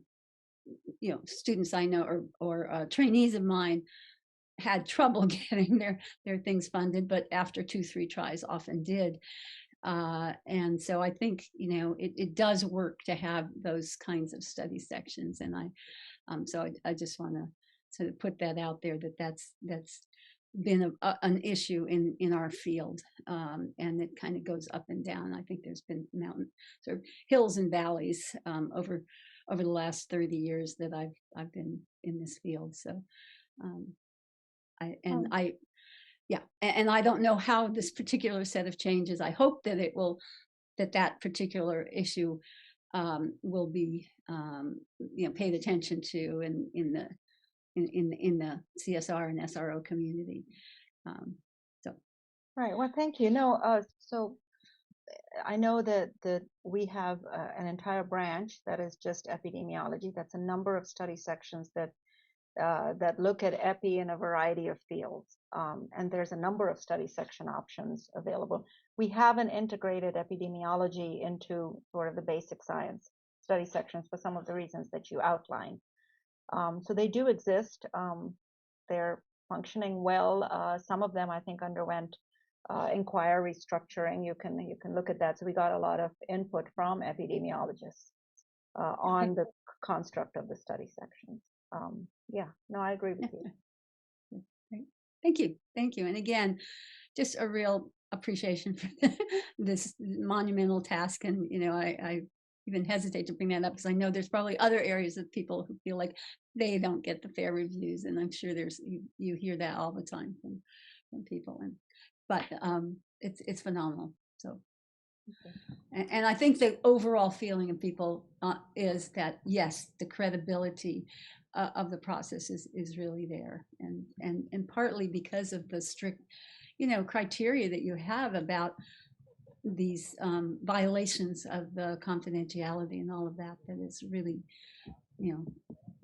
students I know or trainees of mine had trouble getting their things funded, but after 2-3 tries often did. And so I think, it does work to have those kinds of study sections. And I just want to sort of put that out there, that's been an issue in our field. And it kind of goes up and down. I think there's been sort of hills and valleys over the last 30 years that I've been in this field. So and I don't know how this particular set of changes, I hope that that particular issue will be paid attention to in the CSR and SRO community. Right. Well, thank you. So I know that we have an entire branch that is just epidemiology. That's a number of study sections that look at epi in a variety of fields. And there's a number of study section options available. We haven't integrated epidemiology into sort of the basic science study sections for some of the reasons that you outlined. So they do exist. They're functioning well. Some of them, I think, underwent inquiry structuring. You can look at that. So we got a lot of input from epidemiologists on the construct of the study sections. I agree with you. Thank you. And again, just a real appreciation for this monumental task. And I even hesitate to bring that up because I know there's probably other areas of people who feel like they don't get the fair reviews, and I'm sure you hear that all the time from people. But it's phenomenal. So. And I think the overall feeling of people is that, yes, the credibility of the process is really there, and partly because of the strict, criteria that you have about these violations of the confidentiality and all of that is really,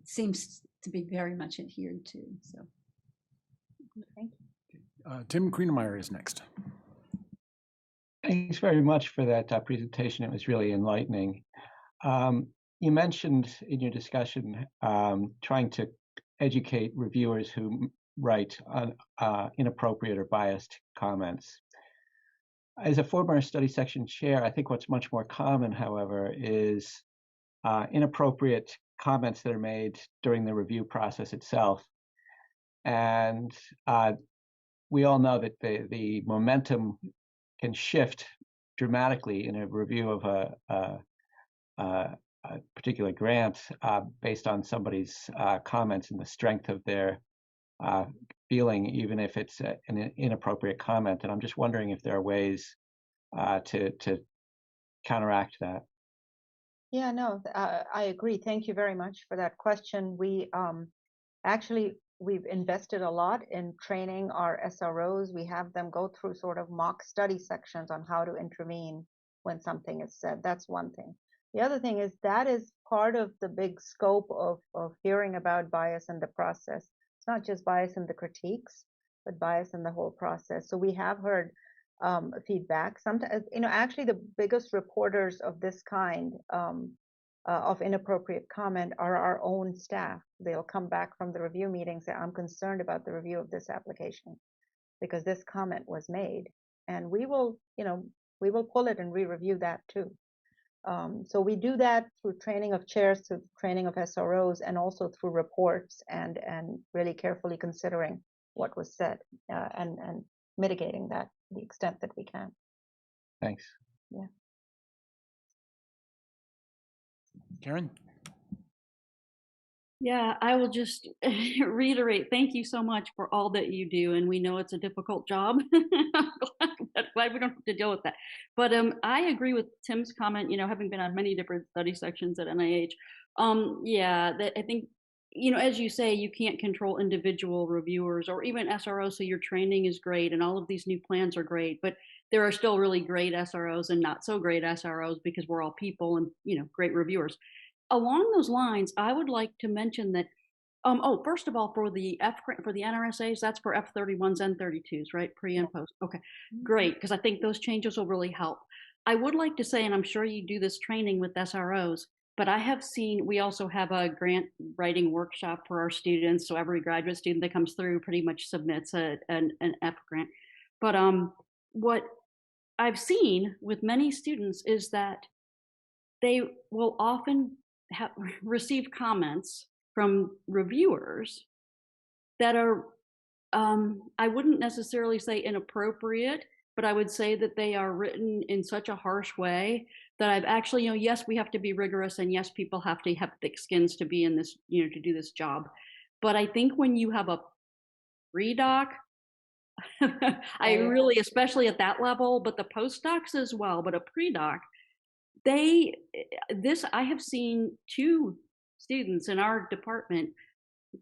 seems to be very much adhered to. So, thank you. Tim Greenemeyer is next. Thanks very much for that presentation. It was really enlightening. You mentioned in your discussion trying to educate reviewers who write inappropriate or biased comments. As a former study section chair, I think what's much more common, however, is inappropriate comments that are made during the review process itself. And we all know that the momentum can shift dramatically in a review of a particular grant based on somebody's comments and the strength of their feeling, even if it's an inappropriate comment. And I'm just wondering if there are ways to counteract that. Yeah, no, I agree. Thank you very much for that question. Actually, we've invested a lot in training our SROs. We have them go through sort of mock study sections on how to intervene when something is said. That's one thing. The other thing is that is part of the big scope of hearing about bias in the process. It's not just bias in the critiques, but bias in the whole process. So we have heard feedback. Sometimes, actually the biggest reporters of this kind of inappropriate comment are our own staff. They'll come back from the review meeting and say, I'm concerned about the review of this application because this comment was made. And we will pull it and re-review that too. So we do that through training of chairs, through training of SROs, and also through reports and really carefully considering what was said and mitigating that to the extent that we can. Thanks. Yeah. Karen? Yeah, I will just reiterate, thank you so much for all that you do. And we know it's a difficult job. I'm glad we don't have to deal with that. But I agree with Tim's comment, having been on many different study sections at NIH. I think, as you say, you can't control individual reviewers or even SROs. So your training is great and all of these new plans are great. But there are still really great SROs and not so great SROs because we're all people and, great reviewers. Along those lines, I would like to mention that, first of all, for the NRSAs, that's for F31s and 32s, right? Pre and post. Okay, great, because I think those changes will really help. I would like to say, and I'm sure you do this training with SROs, but I have seen, we also have a grant writing workshop for our students. So every graduate student that comes through pretty much submits an F grant. But what I've seen with many students is that they will often receive comments from reviewers that are, I wouldn't necessarily say inappropriate, but I would say that they are written in such a harsh way that I've actually, yes, we have to be rigorous and yes, people have to have thick skins to be in this, to do this job. But I think when you have a pre-doc, I really, especially at that level, but the postdocs as well, but a pre-doc, I have seen 2 students in our department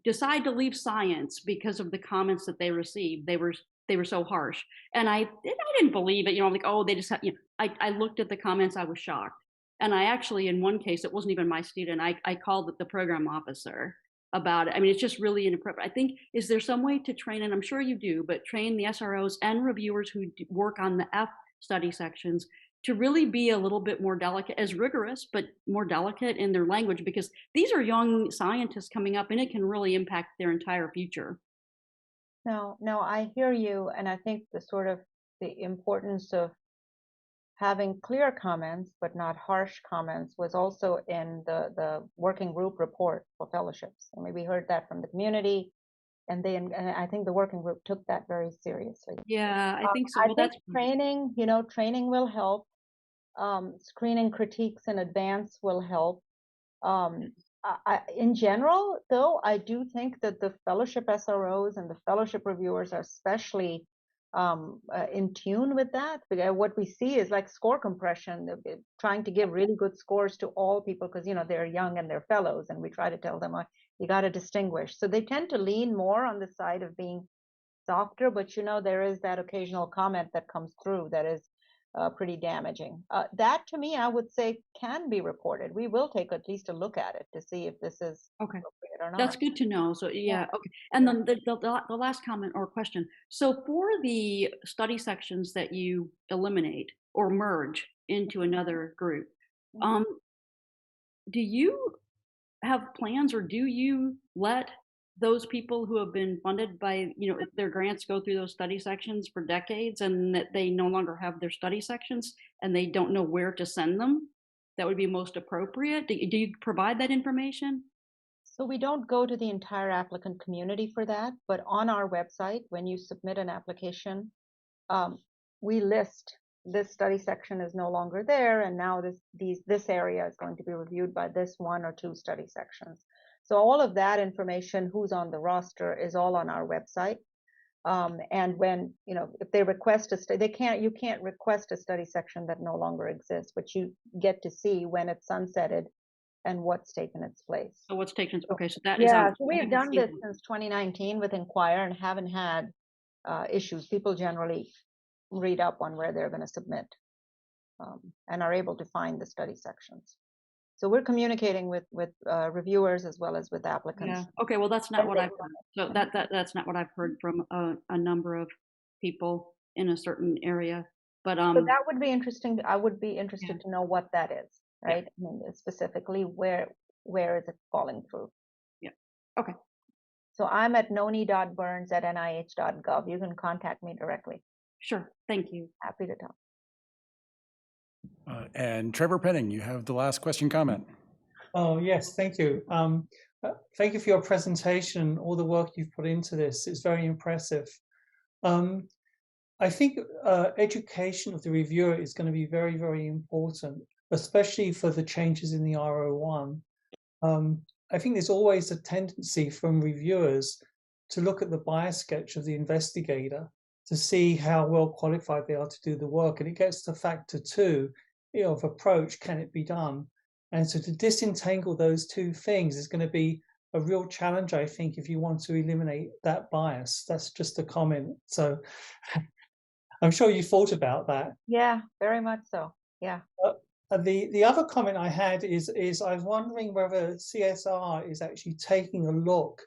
decide to leave science because of the comments that they received. They were so harsh, and I didn't believe it. I'm like, oh, they just have. I looked at the comments. I was shocked, and I actually, in one case, it wasn't even my student. I called the program officer about it. I mean, it's just really inappropriate. I think, is there some way to train, and I'm sure you do, but train the SROs and reviewers who work on the F study sections to really be a little bit more delicate, as rigorous, but more delicate in their language, because these are young scientists coming up and it can really impact their entire future. No, I hear you. And I think the importance of having clear comments, but not harsh comments, was also in the working group report for fellowships. I mean, we heard that from the community, and I think the working group took that very seriously. Yeah, I think so. I think training, training will help. Screening critiques in advance will help. In general, though, I do think that the fellowship SROs and the fellowship reviewers are especially in tune with that. Because what we see is like score compression, trying to give really good scores to all people because, they're young and they're fellows, and we try to tell them, you got to distinguish. So they tend to lean more on the side of being softer, but, there is that occasional comment that comes through that is pretty damaging. That, to me, I would say can be reported. We will take at least a look at it to see if this is appropriate or not. That's good to know. So yeah, okay. And then the last comment or question. So for the study sections that you eliminate or merge into another group, do you have plans, or do you let those people who have been funded by, their grants go through those study sections for decades and that they no longer have their study sections and they don't know where to send them? That would be most appropriate. Do you provide that information? So we don't go to the entire applicant community for that, but on our website, when you submit an application, we list this study section is no longer there, and now this area is going to be reviewed by this 1 or 2 study sections. So all of that information, who's on the roster, is all on our website. And when, if they request a study, you can't request a study section that no longer exists, but you get to see when it's sunsetted and what's taken its place. So what's taken, okay, so that is Yeah, out. so we've done this since 2019 with Inquire and haven't had issues. People generally read up on where they're going to submit and are able to find the study sections. So we're communicating with reviewers as well as with applicants. Yeah. Okay. Well, that's not what I've heard. So that's not what I've heard from a number of people in a certain area. But So that would be interesting. I would be interested to know what that is, right? I mean, specifically, where is it falling through? Yeah. Okay. So I'm at noni.burns@nih.gov. You can contact me directly. Sure. Thank you. Happy to talk. And Trevor Penning, you have the last question comment. Oh, yes, thank you. Thank you for your presentation, all the work you've put into this. It's very impressive. I think education of the reviewer is going to be very, very important, especially for the changes in the R01. I think there's always a tendency from reviewers to look at the bias sketch of the investigator to see how well qualified they are to do the work. And it gets to factor 2 of approach, can it be done? And so to disentangle those two things is going to be a real challenge, I think, if you want to eliminate that bias. That's just a comment. So I'm sure you thought about that. Yeah, very much so. Yeah. The other comment I had is I was wondering whether CSR is actually taking a look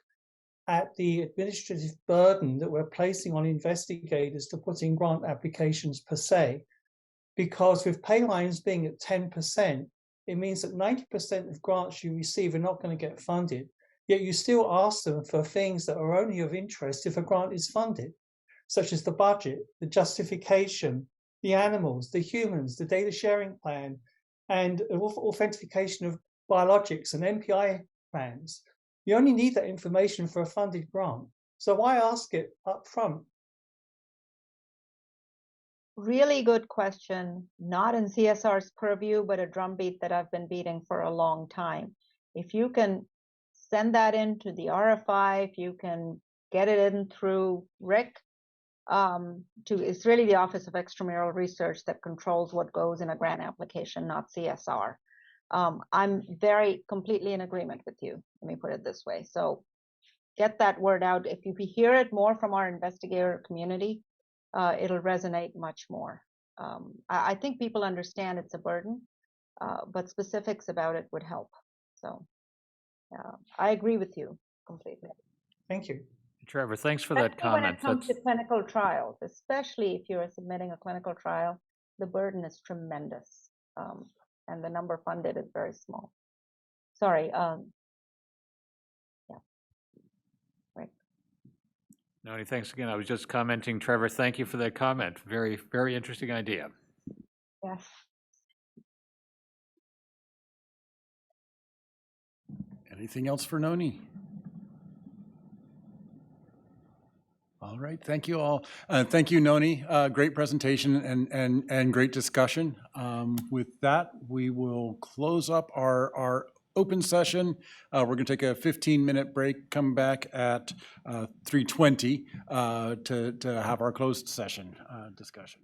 at the administrative burden that we're placing on investigators to put in grant applications per se. Because with pay lines being at 10%, it means that 90% of grants you receive are not going to get funded. Yet you still ask them for things that are only of interest if a grant is funded, such as the budget, the justification, the animals, the humans, the data sharing plan, and authentication of biologics and MPI plans. You only need that information for a funded grant. So why ask it up front? Really good question. Not in CSR's purview, but a drumbeat that I've been beating for a long time. If you can send that into the RFI, if you can get it in through Rick, it's really the Office of Extramural Research that controls what goes in a grant application, not CSR. I'm completely in agreement with you. Let me put it this way. So get that word out. If you hear it more from our investigator community, it'll resonate much more. I think people understand it's a burden, but specifics about it would help. So I agree with you completely. Thank you. Trevor, thanks for that comment. When it comes to clinical trials, especially if you're submitting a clinical trial, the burden is tremendous, and the number funded is very small. Sorry. Right. Noni, thanks again. I was just commenting, Trevor, thank you for that comment. Very, very interesting idea. Yes. Anything else for Noni? All right, thank you all. Thank you, Noni. Great presentation and great discussion. With that, we will close up our open session. We're going to take a 15-minute break, come back at 3:20 to have our closed session discussion.